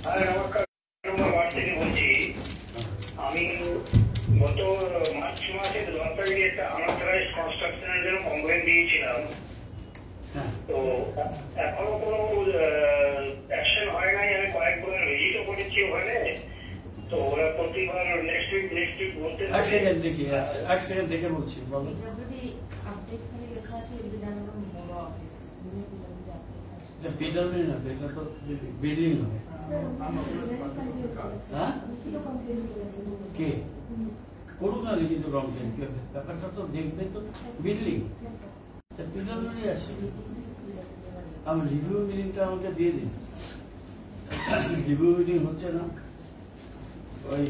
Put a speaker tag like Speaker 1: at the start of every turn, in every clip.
Speaker 1: হ্যাঁ নমস্কার, নম্বর 1 থেকে বলছি। আমি গত মার্চ মাসে 10 তারিখে একটা আনঅথরাইজড কনস্ট্রাকশনের জন্য কমপ্লেন দিয়েছিলাম। তো এখনো কোনো অ্যাকশন হয় নাই। আমি কয়েকবার ভিজিটও করেছি ওখানে। তো ওরা প্রতিবার নেক্সট উইক বলতে
Speaker 2: এক সেকেন্ড দেখি, এক সেকেন্ড দেখে বলছি। বলো পিডব্লিউডি না, এটা তো বিল্ডিং হবে। হ্যাঁ কে করুক না লিখিত কমপ্লেন, ব্যাপারটা তো দেখবে তো বিল্ডিং পিডব্লিউডি আছে। আমি রিভিউ মিটিংটা আমাকে দিয়ে দিন। রিভিউ মিটিং হচ্ছে না, ওই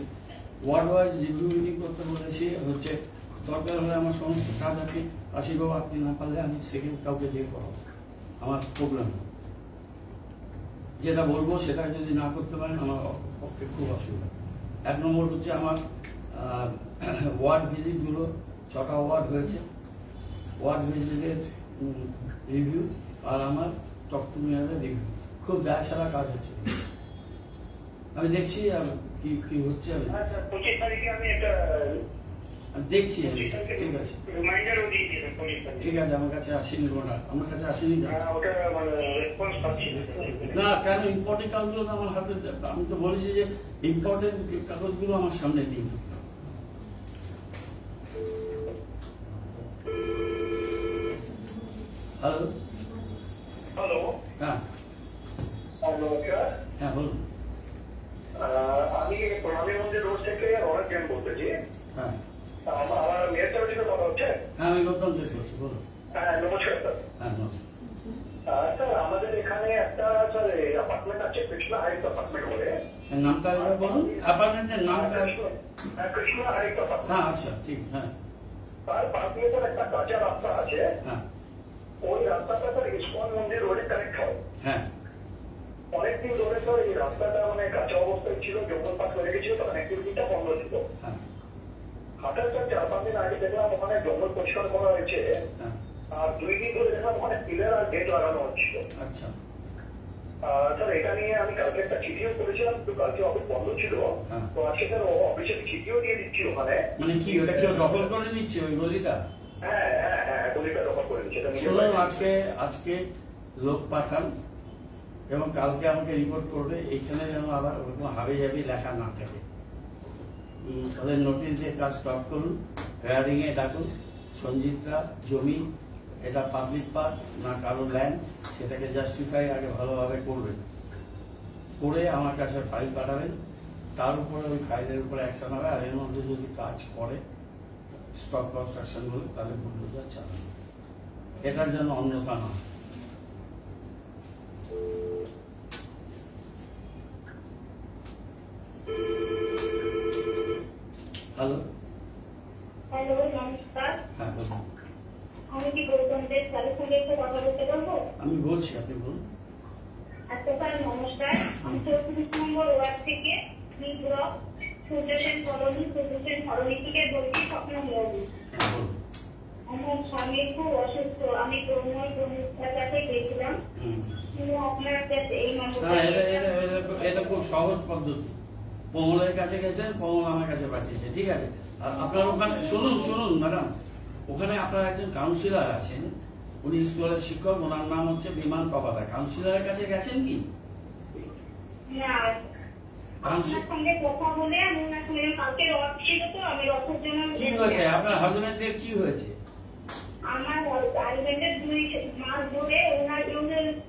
Speaker 2: ওয়ার্ড ওয়াইজ রিভিউ মিটিং করতে বলেছি। হচ্ছে দরকার হলে আমার সমস্ত কাজ আপনি আশীর্বাদ, আপনি না পারলে আমি সেকেন্ড কাউকে দিয়ে করাবো, আমার প্রবলেম। যেটা বলবো সেটা যদি না করতে পারেন আমার পক্ষে খুব অসুবিধা। 1 নম্বর হচ্ছে আমার ওয়ার্ড ভিজিটগুলো 6টা ওয়ার্ড হয়েছে, ওয়ার্ড ভিজিটের রিভিউ আর আমার টক টু মেয়ারের রিভিউ। খুব দায় সারা কাজ হচ্ছে, আমি দেখছি কি কি হচ্ছে। আমি
Speaker 1: 25 তারিখে আমি একটা
Speaker 2: দেখছি, ঠিক আছে
Speaker 1: রিমাইন্ডারও দিয়ে দিয়েছেন 25 তারিখে।
Speaker 2: ঠিক আছে, আমার কাছে আসেনি ওটা, আমার কাছে আসেনি
Speaker 1: ওটা মানে রেসপন্স পাচ্ছি
Speaker 2: না। কেন ইম্পর্টেন্ট কাগজগুলো তো আমার হাতে, আমি তো বলেছি যে ইম্পর্টেন্ট কাগজগুলো আমার সামনে দিন। হ্যালো
Speaker 1: হ্যালো,
Speaker 2: হ্যাঁ
Speaker 1: নমস্কার।
Speaker 2: হ্যাঁ বলুন।
Speaker 1: আমি প্রণামীগঞ্জ রোড থেকে অনেক জ্ঞান বলতেছি।
Speaker 2: হ্যাঁ
Speaker 1: আমার মেয়ের সাথে কথা হচ্ছে।
Speaker 2: হ্যাঁ আমি গৌতম দেব বলছি, বলুন।
Speaker 1: হ্যাঁ নমস্কার স্যার।
Speaker 2: হ্যাঁ নমস্কার
Speaker 1: স্যার, আমাদের এখানে একটা স্যার অ্যাপার্টমেন্ট আছে, কৃষ্ণা হাইটস অ্যাপার্টমেন্ট বলে।
Speaker 2: নামটা একবার বলুন, অ্যাপার্টমেন্টের নামটা।
Speaker 1: Krishna Heights apartment.
Speaker 2: হ্যাঁ আচ্ছা ঠিক। হ্যাঁ
Speaker 1: তার পাশে স্যার একটা কাঁচা রাস্তা আছে।
Speaker 2: হ্যাঁ
Speaker 1: ওই রাস্তাটা স্যার ইস্কন মন্দির রোডে কানেক্ট হয়।
Speaker 2: হ্যাঁ
Speaker 1: অনেকদিন ধরে স্যার এই রাস্তাটা মানে কাঁচা অবস্থায় ছিল, জঙ্গল পাত হয়ে গেছিল, তখন অ্যাক্টিভিটিটা বন্ধ ছিল।
Speaker 2: হ্যাঁ
Speaker 1: হঠাৎ স্যার 4-5 দিন আগে দেখলাম ওখানে জঙ্গল পরিষ্কার করা হয়েছে। আর 2 দিন ধরে দেখলাম ওখানে পিলার আর গেট লাগানো হচ্ছিল।
Speaker 2: আচ্ছা
Speaker 1: স্যার এটা নিয়ে আমি কালকে একটা চিঠিও করেছিলাম, কিন্তু কালকে অফিস বন্ধ ছিল। তো আজকে স্যার অফিসে চিঠিও দিয়ে দিচ্ছি ওখানে।
Speaker 2: মানে কি ওটা কেউ দখল করে নিচ্ছে ওই গলিটা?
Speaker 1: হ্যাঁ হ্যাঁ হ্যাঁ, গলিটা দখল করে দিচ্ছে।
Speaker 2: শুনুন, আজকে লোক পাঠান এবং কালকে আমাকে রিপোর্ট করবে। এইখানে যেন আবার ওরকম হাবি জাবি লেখা না থাকে। ওদের নোটিশ দিয়ে কাজ স্টপ করুন, হেয়ারিং এ ডাকুন। সঞ্জিতরা জমি, এটা পাবলিক পার্ক না কারো ল্যান্ড, সেটাকে জাস্টিফাই আগে ভালোভাবে করবেন, করে আমার কাছে ফাইল পাঠাবেন। তার উপরে ওই ফাইলের উপরে অ্যাকশন হবে। আর এর মধ্যে যদি কাজ করে স্টপ কনস্ট্রাকশন গুলো, তাহলে বুলডোজার চালানো, এটার জন্য অন্যথা না। হ্যালো
Speaker 3: হ্যালো নমস্কার।
Speaker 2: হ্যাঁ বলুন।
Speaker 3: আমি কি গৌতমদের স্যারের সঙ্গে একটু কথা বলতে পারবো?
Speaker 2: আমি বলছি, আপনি বলুন।
Speaker 3: আচ্ছা স্যার নমস্কার, আমি 34 নম্বর ওয়ার্ড থেকে ব্লক সূর্যসেন কলোনি থেকে বলছি, স্বপ্ন মৌলি।
Speaker 2: হ্যাঁ বলুন।
Speaker 3: আমার স্বামী খুব অসুস্থ, আমি প্রমোদের কাছে গেছিলাম, কিন্তু আপনার কাছে এই
Speaker 2: এটা খুব সহজ পদ্ধতি। পমলের কাছে গেছেন, পমল আমার কাছে পাঠিয়েছে, ঠিক আছে। আর আপনার ওখানে শুনুন ম্যাডাম, ওখানে আপনার একজন কাউন্সিলর আছেন, উনি স্কুলের শিক্ষক, ওনার নাম হচ্ছে বিমান কবাদা। কাউন্সিলরের কাছে গেছেন কি?
Speaker 3: না, আপনার সঙ্গে কথা বলে আমি ওনার সঙ্গে কালকে রথ ছিল, তো আমি রথের জন্য।
Speaker 2: কি হয়েছে আপনার হাজবেন্ডের? কি হয়েছে?
Speaker 3: আমার হাজবেন্ডের 2 মাস ধরে ওনার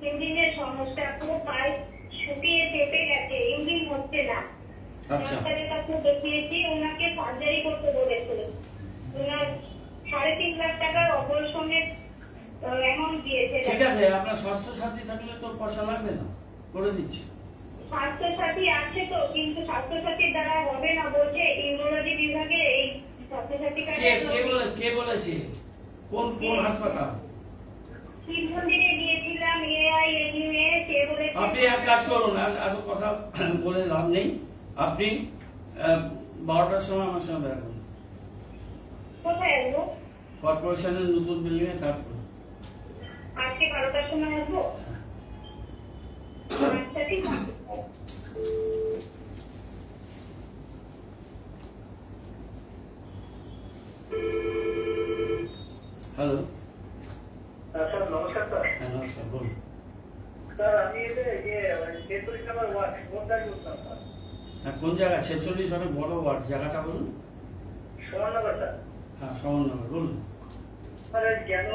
Speaker 3: ইউরিনের সমস্যা, পুরো পাইপ শুকিয়ে চেপে গেছে, ইউরিন হচ্ছে না। ডাক্তারের কাছে দেখিয়েছি, ওনাকে সার্জারি করতে বলেছিল। ওনার 3.5 লাখ টাকার অপারেশনের অ্যামাউন্ট দিয়েছে।
Speaker 2: ঠিক আছে, আপনার স্বাস্থ্য সাথী থাকলে তো পয়সা লাগবে না, করে দিচ্ছি।
Speaker 3: স্বাস্থ্য সাথী আছে তো, কিন্তু স্বাস্থ্য সাথীর দ্বারা হবে না বলছে, ইউরোলজি বিভাগে এই স্বাস্থ্য সাথী
Speaker 2: কে বলেছে? কোন হাসপাতাল?
Speaker 3: শিব মন্দিরে গিয়েছিলাম, AIMUA, সে বলেছে।
Speaker 2: আপনি এক কাজ করুন, এত কথা বলে লাভ নেই। আপনি 12টার সময় আমার সঙ্গে দেখা করুন।
Speaker 3: কোথায় আসবো?
Speaker 2: কর্পোরেশনের নতুন বিল্ডিং এ থাকবো।
Speaker 3: আজকে 12টার সময় আসবো? আচ্ছা ঠিক আছে।
Speaker 2: হ্যালো,
Speaker 1: স্যার নমস্কার স্যার।
Speaker 2: হ্যাঁ নমস্কার, বলুন।
Speaker 1: স্যার আমি 46 নম্বর ওয়ার্ড কোনটাই বলতাম স্যার।
Speaker 2: হ্যাঁ, কোন জায়গা? 46 অনেক বড় ওয়ার্ড, জায়গাটা বলুন।
Speaker 1: সুমননগর স্যার।
Speaker 2: হ্যাঁ, সমন্বয়, বলুন।
Speaker 1: স্যার জ্ঞান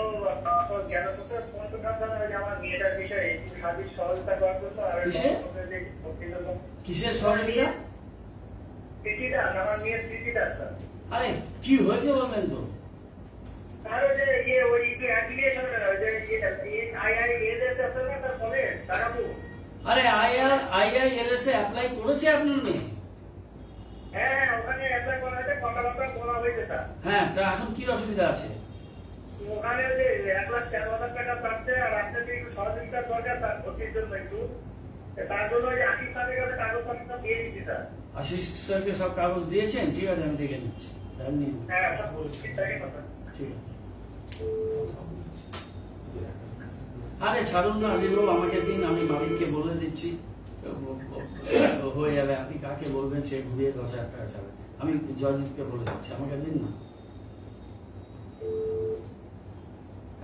Speaker 1: ফোন করতাম স্যার, আমার মেয়েটার বিষয়ে একটু সার্বিক সহযোগিতা করার জন্য। আর
Speaker 2: কিসের সহযোগিতা?
Speaker 1: স্মৃতিটা, আমার মেয়ের স্মৃতিটা স্যার।
Speaker 2: আরে কি হয়েছে বলবেন তো?
Speaker 1: স্যার ওই যে ওই অ্যাপ্লিকেশন IILS আছে না তার ফলে টাকাবো।
Speaker 2: আরে IILS এ অ্যাপ্লাই করেছে আপনার মেয়ে?
Speaker 1: হ্যাঁ, ওখানে অ্যাপ্লাই করা হয়েছে, কথাবার্তা বলা হয়েছে স্যার।
Speaker 2: হ্যাঁ, তা এখন কি অসুবিধা আছে?
Speaker 1: ওখানে যে 1,04,000 টাকা পাচ্ছে, আর আপনাদের একটু সহযোগিতা দরকার স্যার ভর্তির জন্য একটু। তার জন্য ওই আশিস স্যারের কাছে কাগজপত্র দিয়ে দিচ্ছি স্যার।
Speaker 2: আশিস স্যারকে সব কাগজ দিয়েছেন? ঠিক আছে, আমি দেখে নিচ্ছি।
Speaker 1: হ্যাঁ স্যার, বলছি তাই কথা।
Speaker 2: ঠিক আছে। আরে ছাড়ুন না আজিজবাবু, আমাকে দিন, আমি মালিককে বলে দিচ্ছি, হয়ে যাবে। আপনি কাকে বলবেন সে ঘুরিয়ে 10,000 টাকা ছাড়বে। আমি জয়জিৎকে বলে দিচ্ছি, আমাকে দিন না।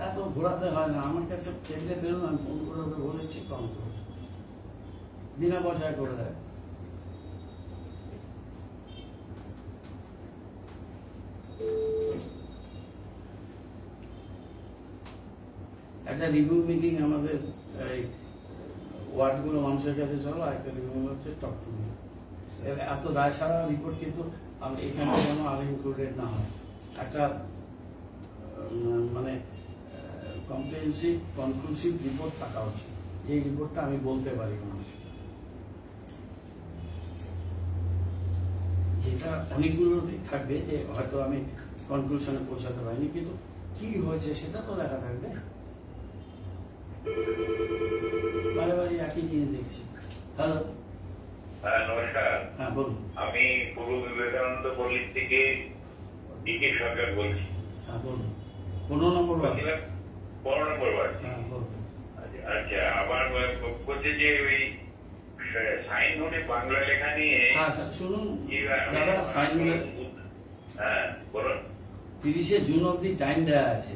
Speaker 2: এত ঘোরাতে হয় না, আমার কাছে চেকলে ফেরুন, আমি ফোন করে ওকে বলেছি কম করে, বিনা পয়সায় করে দেয়। একটা রিভিউ মিটিং আমাদের ওয়ার্ডগুলো মানুষের কাছে চলো, একটা রিভিউ হচ্ছে টক টু মি। এত দায় সারা রিপোর্ট কিন্তু এখানে যেন আর ইনক্লুডেড না হয়। একটা মানে কম্প্রিহেনসিভ কনক্লুসিভ রিপোর্ট থাকা উচিত, এই রিপোর্টটা আমি বলতে পারি মানুষকে। যেটা অনেকগুলো থাকবে যে হয়তো আমি কনক্লুশনে পৌঁছাতে পারিনি, কিন্তু কি হয়েছে সেটা তো লেখা থাকবে। বারে বারে একই জিনিস দেখছি। হ্যালো,
Speaker 4: হ্যাঁ নমস্কার।
Speaker 2: হ্যাঁ বলুন।
Speaker 4: আমি পূর্ব বিবেকানন্দ পল্লী থেকে ডিকে সরকার বলছি।
Speaker 2: হ্যাঁ বলুন। 15 নম্বর ওয়ার্ড।
Speaker 4: 15 নম্বর ওয়ার্ড।
Speaker 2: হ্যাঁ বলুন।
Speaker 4: আচ্ছা, আমার বলছে যে ওই সাইনবোর্ডে বাংলা লেখা নিয়ে।
Speaker 2: হ্যাঁ স্যার শুনুন দাদা, সাইনবোর্ড
Speaker 4: হ্যাঁ বলুন।
Speaker 2: 30শে জুন অব্দি টাইম দেওয়া আছে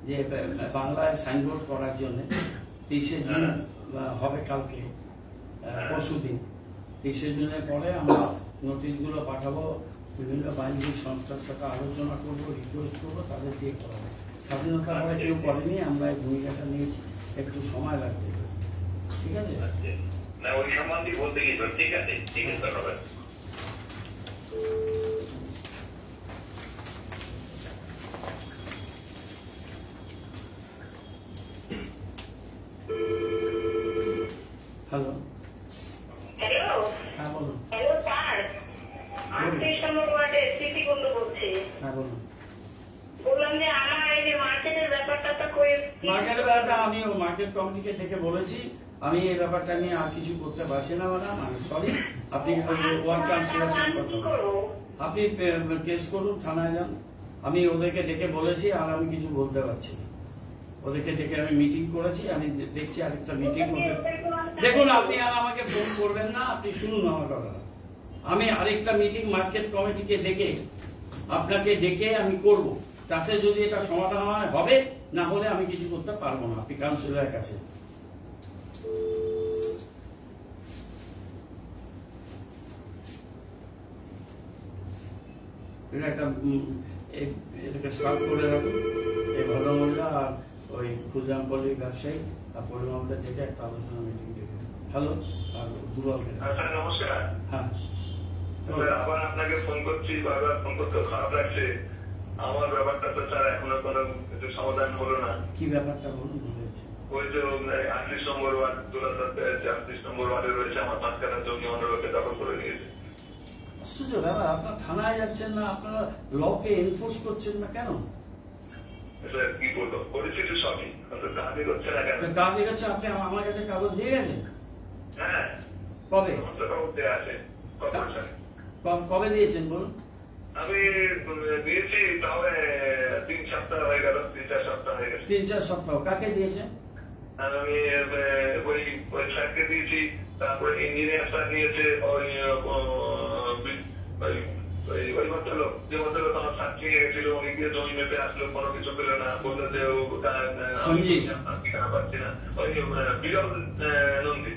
Speaker 2: যে বাংলায় সাইনবোর্ড করার জন্য। 30শে জুন হবে কালকে, পরশুদিন। 30শে জুনের পরে আমরা নোটিশগুলো পাঠাবো, বিভিন্ন বাণিজ্যিক সংস্থার সাথে আলোচনা করবো, রিকোয়েস্ট করবো, তাদের দিয়ে করাবো। স্বাধীনতা পরে কেউ করেনি, আমরা এই ভূমিকাটা নিয়েছি, একটু সময় লাগবে। ঠিক আছে?
Speaker 4: না ওই সম্বন্ধে বলতে গিয়েছিল। ঠিক আছে, ঠিক আছে, ধন্যবাদ।
Speaker 2: Hello,
Speaker 3: hello.
Speaker 2: হ্যাঁ বলুন।
Speaker 3: হ্যালো স্যার, 38 নম্বর ওয়ার্ডে স্মৃতি বন্ধু বলছি।
Speaker 2: হ্যাঁ বলুন।
Speaker 3: বললাম যে আমার এই যে মার্কেটের ব্যাপারটা তো করে
Speaker 2: মার্কেটের ব্যাপারটা আমি মার্কেট কমিটিকে থেকে বলেছি, আমি এই ব্যাপারটা নিয়ে আর কিছু করতে পারছি না ম্যাডাম, আমি সরি। আপনি ওয়ার্ড কাউন্সিলর সঙ্গে কথা বলুন, আপনি কেস করুন, থানায় যান। আমি ওদেরকে ডেকে বলেছি, আর আমি কিছু বলতে পারছি না। ওদেরকে ডেকে আমি মিটিং করেছি, আমি দেখছি আরেকটা মিটিং করতে। দেখুন, আপনি আর আমাকে ফোন করবেন না, আপনি শুনুন আমার কথা। আমি আরেকটা মিটিং মার্কেট কমিটিকে ডেকে আপনাকে ডেকে আমি করব, তাতে যদি এটা সমাধান হয় হবে, না হলে আমি কিছু করতে পারবো না। আপনি কাউন্সিলরের কাছে একটা এটাকে স্টার্ট করে রাখুন। এই ভদ্রমহিলা আর ওই ক্ষুদ্রামপল্লীর ব্যবসায়ী আর পরিমাণদের ডেকে একটা আলোচনা মিটিং ডেকে। হ্যালো, আর দুলালকে।
Speaker 4: স্যার নমস্কার।
Speaker 2: হ্যাঁ
Speaker 4: আবার আপনাকে ফোন করছি, বারবার ফোন করতে খারাপ লাগছে। আমার ব্যাপারটা তো স্যার এখনো কোনো কিছু সমাধান হলো না।
Speaker 2: কি ব্যাপারটা বলুন, বলেছে।
Speaker 4: ওই যে 38 নম্বর ওয়ার্ড, 38 নম্বর ওয়ার্ডে রয়েছে আমার 5 কাঠা জমি অন্য লোকে দখল করে নিয়েছে।
Speaker 2: আশ্চর্য ব্যাপার, আপনার থানায় যাচ্ছেন না, আপনারা লকে এনফোর্স করছেন না কেন?
Speaker 4: স্যার কি বলবো, পরিস্থিতি সবই কাজই করছে না কেন?
Speaker 2: কাজ এগোচ্ছে, আপনি আমার কাছে কাগজ দিয়ে গেছেন?
Speaker 4: হ্যাঁ।
Speaker 2: কবে?
Speaker 4: আছে কত স্যার?
Speaker 2: কবে দিয়েছেন বলুন?
Speaker 4: আমি দিয়েছি, তাহলে 3 সপ্তাহ হয়ে গেল, 3-4 সপ্তাহ হয়ে গেছে।
Speaker 2: 3-4 সপ্তাহ। কাকে দিয়েছেন?
Speaker 4: আমি ওই স্যারকে দিয়েছি, তারপরে ইঞ্জিনিয়ার স্যার নিয়েছে, ওই ভদ্রলোক, যে ভদ্রলোক আমার সাথে নিয়ে গেছে চাইছিল, উনি গিয়ে জমি মেপে আসলো, কোনো কিছু পেল না, বললো যে ঠিকানা পাচ্ছি না। ওই বিরল নন্দী,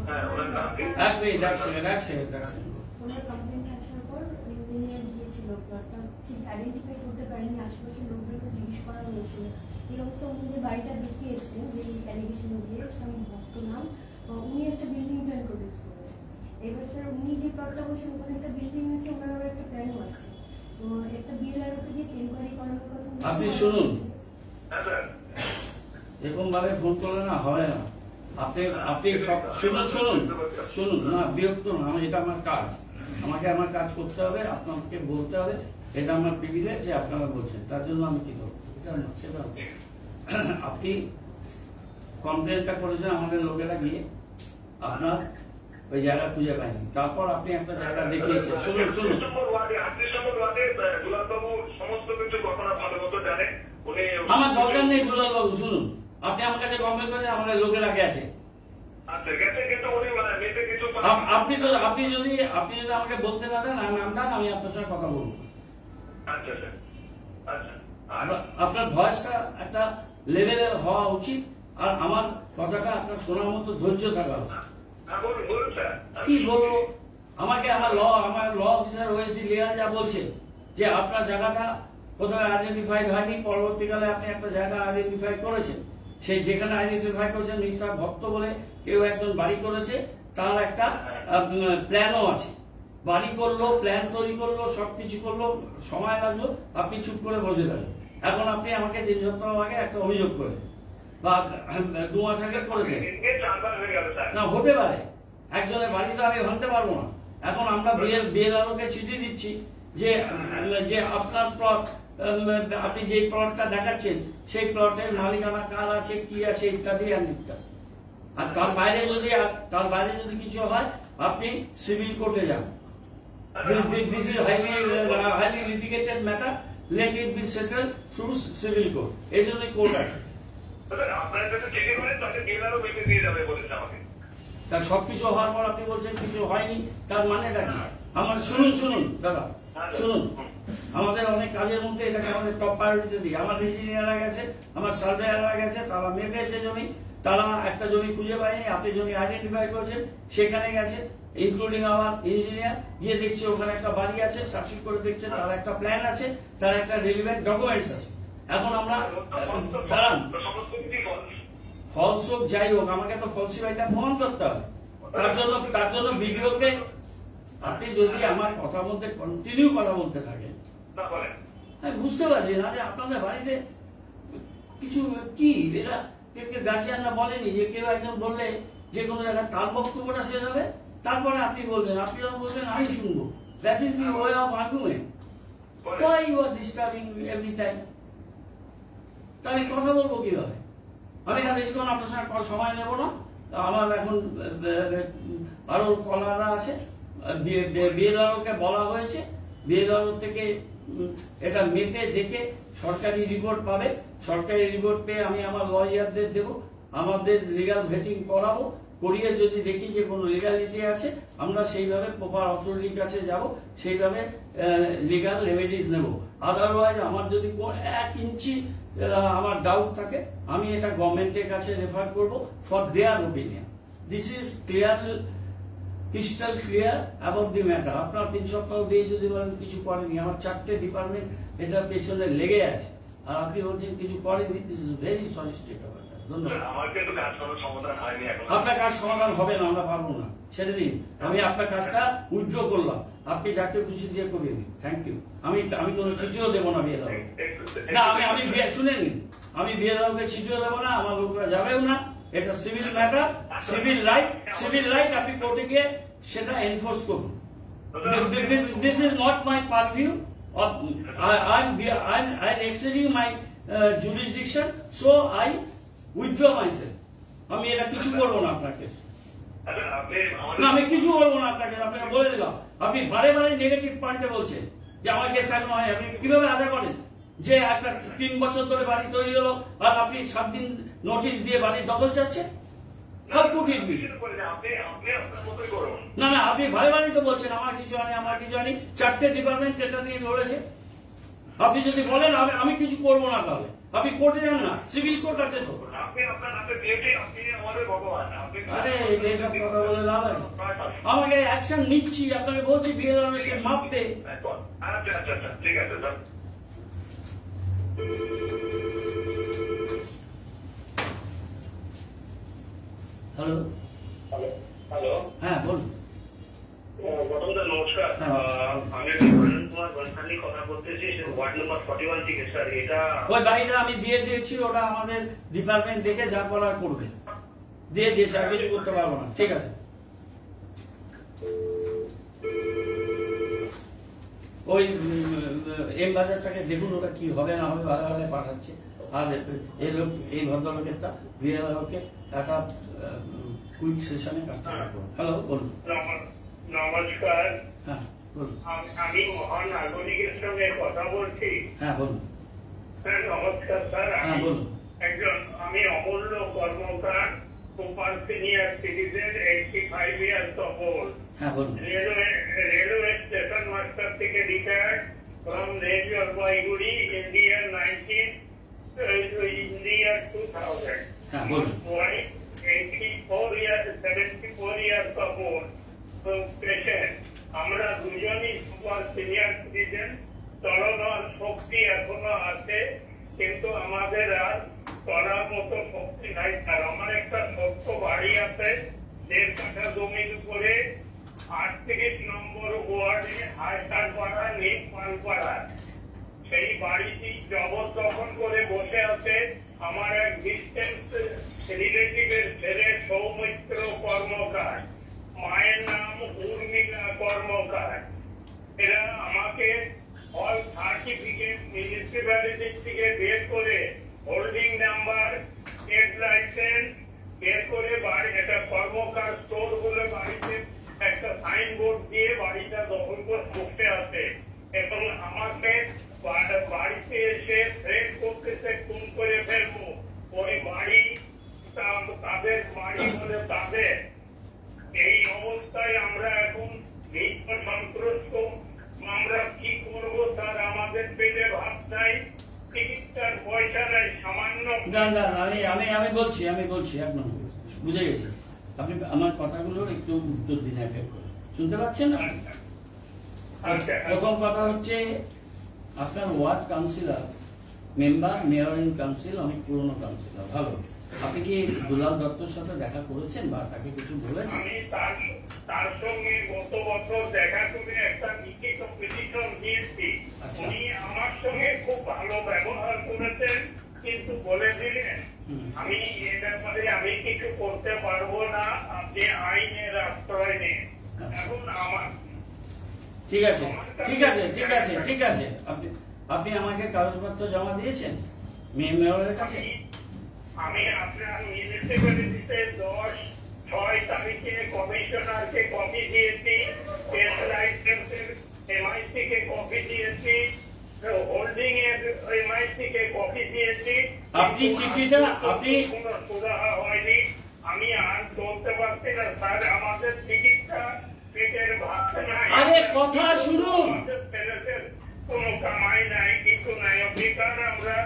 Speaker 4: হ্যাঁ ওনার নাম কি?
Speaker 5: ওনার কমপ্লেন্ট আসার পর ইঞ্জিনিয়ার গিয়েছিল, প্লটটা ঠিক আইডেন্টিফাই করতে পারেনি, আশেপাশের লোকজনকে জিজ্ঞেস করা হয়েছিল। এই অবস্থা উনি যে বাড়িটা দেখিয়েছেন, যে অ্যালিগেশন দিয়ে আমি ভক্ত নাম, উনি একটা বিল্ডিং প্ল্যান প্রডিউস করেছেন। এবার স্যার উনি যে প্লটটা বলছেন ওখানে একটা বিল্ডিং আছে, ওনার আবার একটা প্ল্যানও আছে, তো একটা বিএলআরওকে দিয়ে এনকোয়ারি করানোর কথা।
Speaker 2: আপনি শুনুন,
Speaker 4: হ্যাঁ স্যার,
Speaker 2: এরকম ভাবে ফোন করলে না হবে না। আপনি আপনি শুনুন শুনুন শুনুন না, বিরক্ত না, এটা আমার কাজ, আমাকে আমার কাজ করতে হবে, আপনাকে বলতে হবে, এটা আমার প্রিভিলেজ যে আপনারা বলছেন, তার জন্য আমি কি করবো, এটা না সেটা না। আপনি কমপ্লেনটা করেছেন আমাদের লোকেরা গিয়ে, আপনার ওই জায়গা খুঁজে পায়নি, তারপর আপনি একটা জায়গা দেখিয়েছেন। শুনুন শুনুন,
Speaker 4: 38 নম্বর ওয়ার্ডে দুলালবাবু সমস্ত কিছু ঘটনা ভালো মতো জানে। উনি
Speaker 2: আমার দরকার নেই দুলালবাবু, শুনুন, আপনি আমার কাছে কমপ্লেন করেছেন, আমাদের লোকেরা গেছে।
Speaker 4: আচ্ছা গেছে, কিন্তু উনি মেপে কিছু
Speaker 2: আপনি যদি আমাকে বলতে না দেন, আমি আপনার সঙ্গে কথা বলবো।
Speaker 4: আচ্ছা স্যার, আচ্ছা
Speaker 2: আপনার ভয়েসটা একটা লেভেলের হওয়া উচিত, আর আমার কথাটা আপনার শোনার মতো ধৈর্য থাকা উচিত।
Speaker 4: হ্যাঁ বলুন স্যার।
Speaker 2: কি বলবো, আমাকে আমার ল অফিসার ওএসডি লিগাল যা বলছে যে আপনার জায়গাটা প্রথমে আইডেন্টিফাইড হয়নি, পরবর্তীকালে আপনি একটা জায়গা আইডেন্টিফাই করেছেন, সেই যেখানে আইডেন্টিফাই করেছেন মিস্টার ভক্ত বলে কেউ একজন বাড়ি করেছে, তার একটা প্ল্যানও আছে, বাড়ি করলো, প্ল্যান তৈরি করলো, সবকিছু করলো, সময় লাগলো, আপনি চুপ করে বসে থাকেন। এখন আপনি আমাকে 3 সপ্তাহ আগে একটা অভিযোগ করেছেন বা 2 মাস আগে করেছেন, না হতে পারে, একজনের বাড়ি তো আমি ভাঙতে পারবো না। এখন আমরা বিএলআরওকে চিঠি দিচ্ছি যে আপনার প্লট, আপনি যে প্লটটা দেখাচ্ছেন সেই প্লটের মালিকানা কার আছে, কি আছে, ইত্যাদি ইত্যাদি। আর তার বাইরে যদি কিছু হয় আপনি সিভিল কোর্টে যান। This is highly litigated matter, let it be settled through civil court, এই জন্যই কোর্ট আছে।
Speaker 4: আপনার কাছে চেকে করে তাকে বিএলআরও মেপে দিয়ে যাবে বলেছে আমাকে।
Speaker 2: তার সবকিছু হওয়ার পর আপনি বলছেন কিছু হয়নি, তার মানেটা কি? আমার শুনুন দাদা, শুনুন, আমাদের অনেক কাজের মধ্যে এটাকে আমাদের টপ প্রায়োরিটি দিই। আমার ইঞ্জিনিয়াররা গেছে, আমার সার্ভেয়াররা গেছে, তারা মেপেছে জমি, তারা একটা জমি খুঁজে পায়নি, আপনি জমি আইডেন্টিফাই করেছেন, সেখানে গেছে, ইনক্লুডিং আমার ইঞ্জিনিয়ার, গিয়ে দেখছে ওখানে একটা বাড়ি আছে, সার্চিং করে দেখছে তার একটা প্ল্যান আছে, তার একটা রেলিভেন্ট ডকুমেন্টস আছে। এখন আমরা দাঁড়ান, ফলস হোক যাই হোক, আমাকে তো ফলসিফাইটা প্রমাণ করতে হবে। তার জন্য ভিডিওকে আপনি যদি আমার কথার মধ্যে কন্টিনিউ কথা বলতে থাকেন, আমি বুঝতে পারছি না যে আপনাদের বাড়িতে কিছু কি, এরা গার্জিয়ানরা বলেনি যে কেউ একজন বললে যে কোনো জায়গায় তার বক্তব্যটা শেষ হবে, তারপরে আপনি বলবেন, আপনি যখন বলবেন আমি শুনবো। That is the way of argument. Why you are disturbing me every time? তাহলে কথা বলবো কিভাবে? আমি আর বেশিক্ষণ আপনার সঙ্গে সময় নেব না, আমার এখন আরো কলাররা আছে, বিএলআরওকে বলা হয়েছে, বিএলআরও থেকে এটা মেপে দেখে সরকারি রিপোর্ট পাবে, সরকারি রিপোর্ট পেয়ে আমি আমার লয়ারদের দেবো, আমাদের লিগাল ভেটিং করাবো, করিয়ে যদি দেখি যে কোনো লিগালিটি আছে, আমরা সেইভাবে প্রপার অথরিটির কাছে যাব, সেইভাবে লিগাল রেমেডিজ নেব। আদারওয়াইজ আমার যদি 1 ইঞ্চি আমার ডাউট থাকে, আমি এটা গভর্নমেন্টের কাছে রেফার করব for their opinion. This is clear, crystal clear about the matter. আপনার 3 সপ্তাহ দিয়ে যদি বলেন কিছু করেনি, আমার 4টে ডিপার্টমেন্ট এটার পেছনে লেগে আছে, আর আপনি বলছেন কিছু করেনি, this is very sorry state of affairs. ধন্যবাদ। আপনার কাজ সমাধান হবে না, আমরা পারবো না, ছেড়ে দিন। আমি আপনার কাজটা উইথড্র করলাম, আপনি যাকে খুশি দিয়ে করিয়ে দিন। Thank you. আমি কোনো চিঠিও দেবো না বিয়ে দেবো না, আমি শুনে নিন, আমি বিয়ে দেওয়াকে চিঠিও দেবো না, আমার লোকরা যাবেও না। এটা সিভিল ম্যাটার, সিভিল রাইট, আপনি কোর্টে গিয়ে সেটা এনফোর্স করুন। This is not my পারভিউ, I'm exceeding my jurisdiction, so I withdraw myself. আমি এটা কিছু করবো না আপনাকে, না আমি কিছু বলবো না আপনাকে, আপনাকে বলে দিলাম। আপনি বারে নেগেটিভ পয়েন্টে বলছেন যে আমার কেস এখনো হয়। আপনি কিভাবে আশা করেন যে একটা 3 বছর ধরে বাড়ি তৈরি হলো আর আপনি 7 দিন নোটিশ দিয়ে বাড়ির দখল চাচ্ছেন? How could কোটির বিল। না না, আপনি ভাই ভাই তো বলছেন আমার কিছু আনি, আমার কিছু আনি, 4টে ডিপার্টমেন্ট এটা নিয়ে লড়েছে। আপনি যদি বলেন আমি কিছু করবো না, তাহলে আপনি কোর্টে যান না, সিভিল কোর্ট আছে তো। আরে এইসব কথা বলে লাভ আছে? আমাকে অ্যাকশন নিচ্ছি, আপনাকে বলছি বিএলআর এসে মাপবে।
Speaker 4: আচ্ছা আচ্ছা আচ্ছা, ঠিক আছে স্যার।
Speaker 2: হ্যালো,
Speaker 1: হ্যালো,
Speaker 2: হ্যাঁ বলুন।
Speaker 1: গতকাল নমস্কার, আমি কুমার বনসালি কথা বলতেছি, ওয়ার্ড নম্বর 41 থেকে। স্যার এটা
Speaker 2: ওই বাড়িটা আমি দিয়ে দিয়েছি, ওটা আমাদের ডিপার্টমেন্ট দেখে যা করার করবে। দিয়ে দিয়েছি, আর কিছু করতে পারবো না। ঠিক আছে, ওই এম বাজারটাকে দেখুন, ওটা কি হবে না হবে, ভালো ভালো পাঠাচ্ছে। আর এই লোক, এই ভদ্রলোকেরটা বিএলআরকে একটা কুইক সেশনে কাজটা করুন। হ্যালো, বলুন।
Speaker 1: নমস্কার,
Speaker 2: হ্যাঁ বলুন।
Speaker 1: আমি মহান নাগরিকের সঙ্গে কথা বলছি।
Speaker 2: হ্যাঁ বলুন।
Speaker 1: স্যার নমস্কার স্যার,
Speaker 2: হ্যাঁ বলুন।
Speaker 1: আমি Amulya Karmakar, super senior citizen, 85 years of old.
Speaker 2: হ্যাঁ বলুন।
Speaker 1: রেলওয়ে স্টেশন মাস্টার থেকে retired from rail Jalpaiguri, India 2000।
Speaker 2: হ্যাঁ বলুন।
Speaker 1: 74 years of old. পেশেন্ট, আমরা দুজনই সুপার সিনিয়র সিটিজেন। চলমান শক্তি এখনো আছে, কিন্তু আমাদের আর চলার মতো শক্তি নাই স্যার। আমার একটা ছোট্ট বাড়ি আছে 1.5 কাঠা জমির উপরে, 38 নম্বর ওয়ার্ডে, হায়সারপাড়া, নেপালপাড়া। সেই বাড়িটি জবরদখল করে বসে আছে আমার এক ডিস্টেন্স রিলেটিভের ছেলে সৌমিত্র কর্মকার, মায়ের নাম উর্মিলা কর্মকার। এরা আমাকে অল সার্টিফিকেট মিউনিসিপ্যালিটি থেকে বের করে, হোল্ডিং নাম্বার, ট্রেড লাইসেন্স বের করে, বাড়ি একটা কর্মকার স্টোর বলে বাড়িতে একটা সাইনবোর্ড দিয়ে বাড়িটা দখল করে বসে আছে। এবং আমাকে বাড়িতে এসে থ্রেট করতেছে, খুন করে ফেলবো। ওই বাড়ি তাদের বাড়ি বলে তাদের। এই অবস্থায় আমরা এখন সন্ত্রস্ত। আমরা কি করবো স্যার? আমাদের পেটে ভাত নাই, চিকিৎসার পয়সা নাই, সামান্য।
Speaker 2: না না, আমি বলছি একদম বুঝে গেছি। আপনি আমার কথাগুলোর একটু উত্তর দিন এক এক করে। শুনতে পাচ্ছেন না? প্রথম কথা হচ্ছে, আপনার ward councillor member, mayor in council, অনেক পুরনো কাউন্সিলর, ভালো। আপনি কি দুলাল দত্তর সাথে দেখা করেছেন বা তাকে কিছু বলেছেন?
Speaker 1: আমি তার সঙ্গে গত বছর দেখা করে একটা লিখিত পিটিশন দিয়েছি। উনি আমার সঙ্গে খুব ভালো ব্যবহার করেছেন, কিন্তু বলে দিলেন আমি এ ব্যাপারে আমি কিছু করতে পারবো না, আপনি আইনের আশ্রয় নেন। এখন আমার
Speaker 2: ঠিক আছে, আপনি আমাকে কাগজপত্র জমা দিয়েছেন মেয়রের কাছে?
Speaker 1: আমি আপনার মিউনিসিপ্যালিটিতে 10/6 তারিখে কমিশনারকে কপি দিয়েছি, ট্রেড লাইসেন্সের এমআইসি কে কপি দিয়েছি, হোল্ডিং এর এমআইসি কে কপি দিয়েছি।
Speaker 2: আপনি চিঠিটা
Speaker 1: কোনো সুরাহা হয়নি। আমি আর চলতে পারছি না স্যার, আমাদের চিকিৎসা পেটের ভাত নাই।
Speaker 2: আরে কথা শুনুন।
Speaker 1: কোনো কামাই নাই, কিছু নাই, বেকার আমরা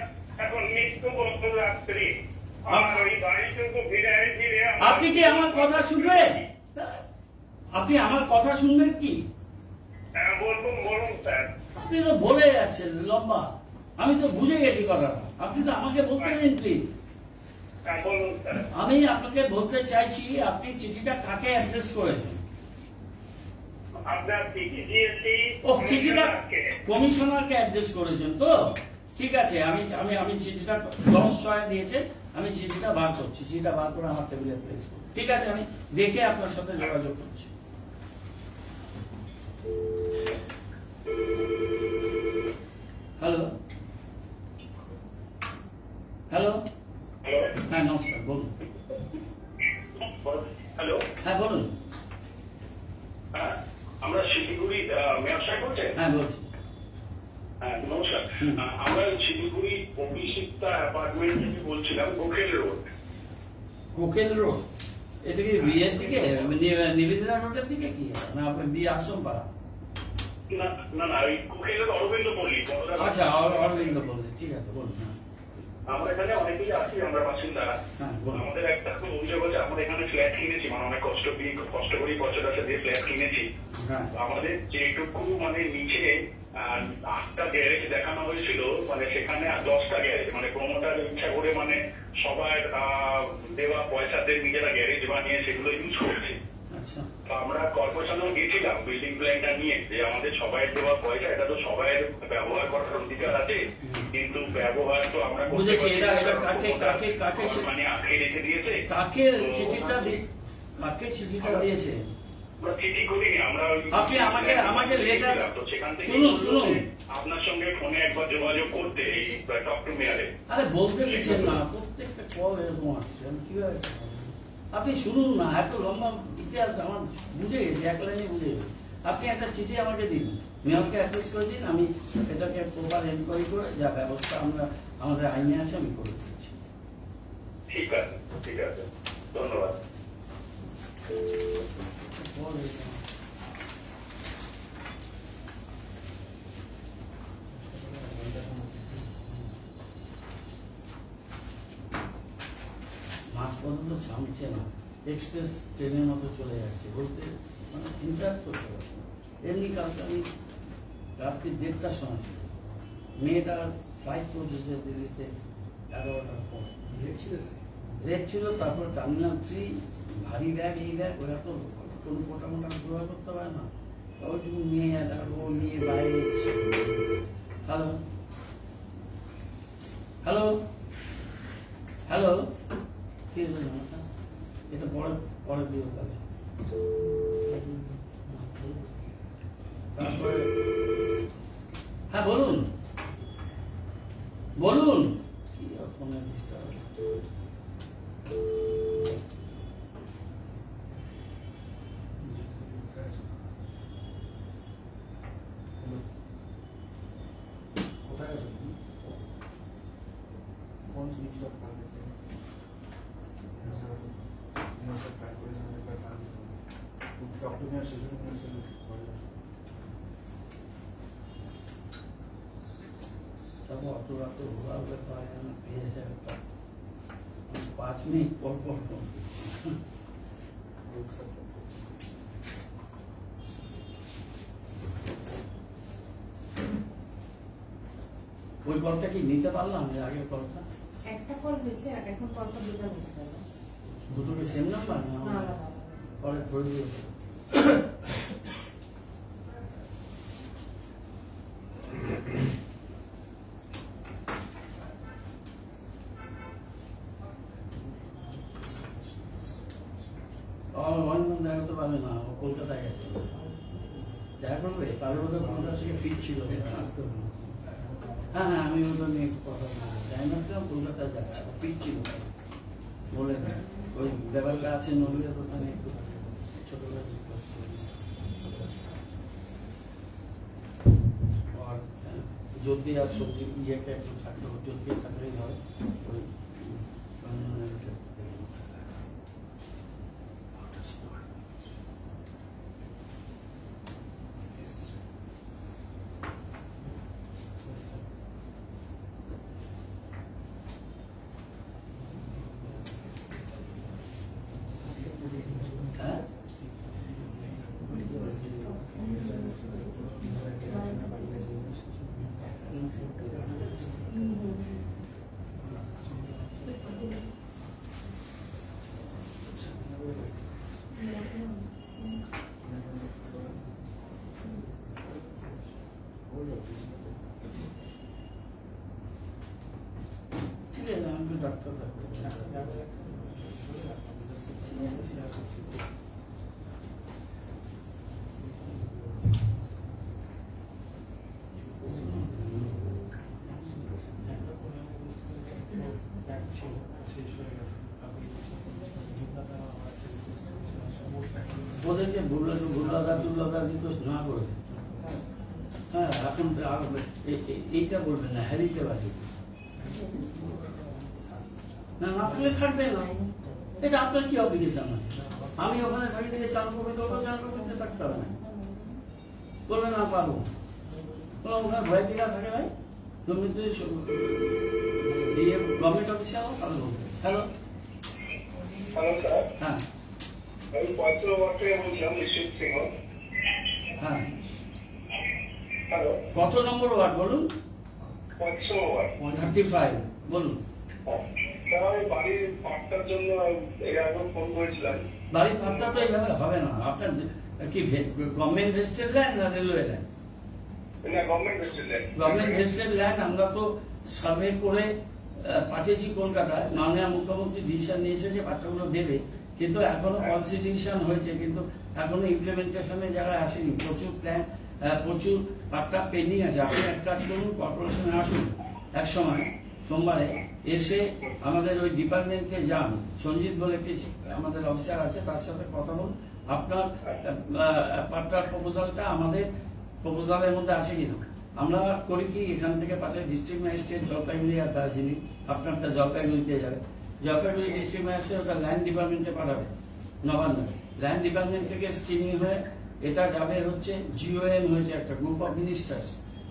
Speaker 1: এখন মৃত্যুবন্ধ রাত্রি। আমার ওই বাড়িটুকু ফিরে
Speaker 2: আপনি কি আমার কথা শুনবেন? আপনি আমার কথা শুনবেন কি?
Speaker 1: বলুন স্যার।
Speaker 2: আপনি তো বলে যাচ্ছেন লম্বা, আমি তো বুঝে গেছি কথাটা। আপনি তো আমাকে বলতে দিন প্লিজ।
Speaker 1: বলুন স্যার।
Speaker 2: আমি আপনাকে বলতে চাইছি, আপনি চিঠিটা কাকে অ্যাড্রেস করেছেন?
Speaker 1: আপনার চিঠি দিয়েছি,
Speaker 2: চিঠিটা কমিশনারকে অ্যাড্রেস করেছেন তো? ঠিক আছে, আমি চিঠিটা 10/6 দিয়েছেন, আমি চিঠিটা বার করছি, চিঠিটা বার করে আমার টেবিলে প্লেস করছি। ঠিক আছে, আমি দেখে আপনার সাথে যোগাযোগ করছি। হ্যালো, হ্যাঁ নমস্কার, বলুন।
Speaker 1: হ্যালো,
Speaker 2: হ্যাঁ বলুন।
Speaker 1: আমরা শিলিগুড়ি মেয়র সাহেব বলছেন?
Speaker 2: হ্যাঁ বলছি।
Speaker 1: হ্যাঁ নমস্কার, আমরা শিলিগুড়ি অভিষিক্তা অ্যাপার্টমেন্ট থেকে বলছিলাম, কোকেল রোড।
Speaker 2: কোকেল রোড? এটা কি বিয়ের দিকে নিবেদিতা রোডের দিকে কি না আপনার বিয়ে আশ্রম পাড়া?
Speaker 1: না না না, ওই কুকিলের অরবিন্দ পল্লী।
Speaker 2: আচ্ছা, অরবিন্দ পল্লী, ঠিক আছে, বলুন।
Speaker 1: আমরা এখানে অনেকেই আছি, আমরা বাসিন্দা। আমাদের একটা খুব অভিযোগ হচ্ছে, আমরা এখানে ফ্ল্যাট কিনেছি, মানে অনেক কষ্ট করি বছর দিয়ে ফ্ল্যাট কিনেছি। আমাদের যেটুকু মানে নিচে 8টা গ্যারেজ দেখানো হয়েছিল, মানে সেখানে 10টা গ্যারেজ, মানে প্রমোটার ইচ্ছা করে মানে সবার দেওয়া পয়সাতে নিজেরা গ্যারেজ বানিয়ে সেগুলো ইউজ করছে। আমরা কর্পোরেশনেও গেছিলাম বিল্ডিং প্ল্যানটা নিয়ে, যে আমাদের সবাই দেওয়া পয়সা, এটা তো সবাই ব্যবহার করার অধিকার আছে, কিন্তু ব্যবহার তো আমরা মানে আটকে রেখে দিয়েছে।
Speaker 2: কাকে চিঠিটা দিয়েছে?
Speaker 1: চিঠি করিনি আমরা,
Speaker 2: আপনি আমাকে লেটার,
Speaker 1: তো সেখান থেকে
Speaker 2: শুনুন
Speaker 1: আপনার সঙ্গে ফোনে একবার যোগাযোগ করতে, এই টক টু মেয়ারে।
Speaker 2: আরে বলতে দিচ্ছেন না, প্রত্যেকটা কল এরকম আসছে, আমি কিভাবে? আপনি শুনুন না, এত লম্বা ইতিহাস আমার বুঝে গেছি, এক লাইনে বুঝে গেছি। আপনি একটা চিঠি আমাকে দিন, মেয়রকে অ্যাড্রেস করে দিন, আমি এটাকে প্রপার এনকোয়ারি করে যা ব্যবস্থা আমরা আমাদের আইনে আছে আমি করে দিচ্ছি।
Speaker 1: ঠিক আছে, ঠিক আছে, ধন্যবাদ।
Speaker 2: মাঝ পর্যন্ত ছামছে না, এক্সপ্রেস ট্রেনের মতো চলে যাচ্ছে, বলতে মানে ইন্টারাক্ট করতে পারছি না। এমনি কালকে আমি রাত্রি 1:30টার সময় ছিল, মেয়েটার ফ্লাইট পৌঁছেছে দিল্লিতে 11টার পর, রেট ছিল। তারপর টার্মিনাল 3, ভারী ব্যাগ, এই ব্যাগ, ওরা তো কোনো মোটা ব্যবহার করতে পারে না। ওই যখন মেয়ে ও নিয়ে বাইরে এসছে। হ্যালো হ্যালো হ্যালো, কি হয়েছে? এটা পরে দিয়ে যাবে। তারপরে হ্যাঁ বলুন বলুন, কি ফোনে ডিস্টার্ব?
Speaker 6: কোথায় আছো তুমি? ফোন সুইচ অফ করে দিতে। ট্রাই করে জানার একবার ডক্টর নিয়ে সেশন
Speaker 2: তারপর অত রাত ঘোরার ব্যাপার পেয়েছে, 5 মিনিট পর পর ফোন। ওই কলটা কি নিতে পারলাম? আগের কলটা
Speaker 7: একটা কল হয়েছে, এখন কলটা দুটো মিস গেল।
Speaker 2: দুটো কি সেম নাম্বার? না, পরে ধরে দিয়েছে। দেখাতে পারবে না, ও কলকাতায় গেছে, দেখা করবে। তাদের মধ্যে কলকাতা থেকে ফিরছিল, আসতে হবে। হ্যাঁ হ্যাঁ, আমি ওটা নিয়ে কথা বলবো। যাই না, কলকাতায় যাচ্ছে, ফিরছিল বলে ওই ব্যাপারটা আছে নদীর ওখানে একটু ছোটবেলা যদি আর সবজি ইয়েকে একটু থাকতে হবে, যদি থাকলেই হয়। ওই ডাক্তার ওদেরকে ভুল্লাদার রিকোয়েস্ট না করে, হ্যাঁ এখন এইটা বলবেন না, হ্যারিকে বাজে না, না থাকলে থাকবে না। এটা আপনার কি অব্লিগেশন আছে? আমি ওখানে থাকি থেকে চালু করবে তো চালু করতে থাকতে হবে না, বলবে না পারবো, ওখানে ভয় দিঘা থাকে ভাই। তুমি যদি গভর্নমেন্ট অফিসে আলো তাহলে বলবে। হ্যালো
Speaker 1: হ্যালো স্যার,
Speaker 2: হ্যাঁ
Speaker 1: আমি 15 ওয়ার্ড থেকে বলছিলাম, নিশ্চিত সিংহ।
Speaker 2: হ্যাঁ,
Speaker 1: হ্যালো,
Speaker 2: কত নম্বর ওয়ার্ড বলুন?
Speaker 1: 15 ওয়ার্ড।
Speaker 2: 35 বলুন।
Speaker 1: স্যার, আমি বাড়ির পাটটার জন্য এর আগে ফোন করেছিলাম।
Speaker 2: বাড়ির পাট্টা তো এইভাবে হবে না। আপনার কি গভর্নমেন্ট রেজিস্টার্ড ল্যান্ড না রেলওয়ে ল্যান্ড?
Speaker 1: না, government registered.
Speaker 2: Government registered land আমরা তো সার্ভে করে পাঠিয়েছি কলকাতায়। মাননীয় মুখ্যমন্ত্রী ডিসিশন নিয়েছে যে পাট্টাগুলো দেবে, কিন্তু এখনো পলিসি ডিসিশন হয়েছে, কিন্তু এখনো ইমপ্লিমেন্টেশনে যারা আসেনি। প্রচুর প্ল্যান, প্রচুর পাট্টা পেন্ডিং আছে। আপনি এক কাজ করুন, কর্পোরেশনে আসুন এক সময় সোমবারে, এসে আমাদের ওই ডিপার্টমেন্টে যান। সঞ্জিত বলে একটি আমাদের অফিসার আছে, তার সাথে কথা বলুন। আপনার পাট্টার প্রপোজালটা আমাদের প্রপোজালের মধ্যে আছে কিনা। আমরা করি কি, এখান থেকে পাঠাই ডিস্ট্রিক্ট ম্যাজিস্ট্রেট জলপাইগুড়ি আর দার্জিলিং, আপনারটা জলপাইগুড়িতে যাবে। জলপাইগুড়ি ডিস্ট্রিক্ট ম্যাজিস্ট্রেট ওটা ল্যান্ড ডিপার্টমেন্টে পাঠাবে, নবান্ন। ল্যান্ড ডিপার্টমেন্ট থেকে স্ক্রিনিং হয়ে এটা যাবে হচ্ছে GOM হয়েছে একটা group of ministers.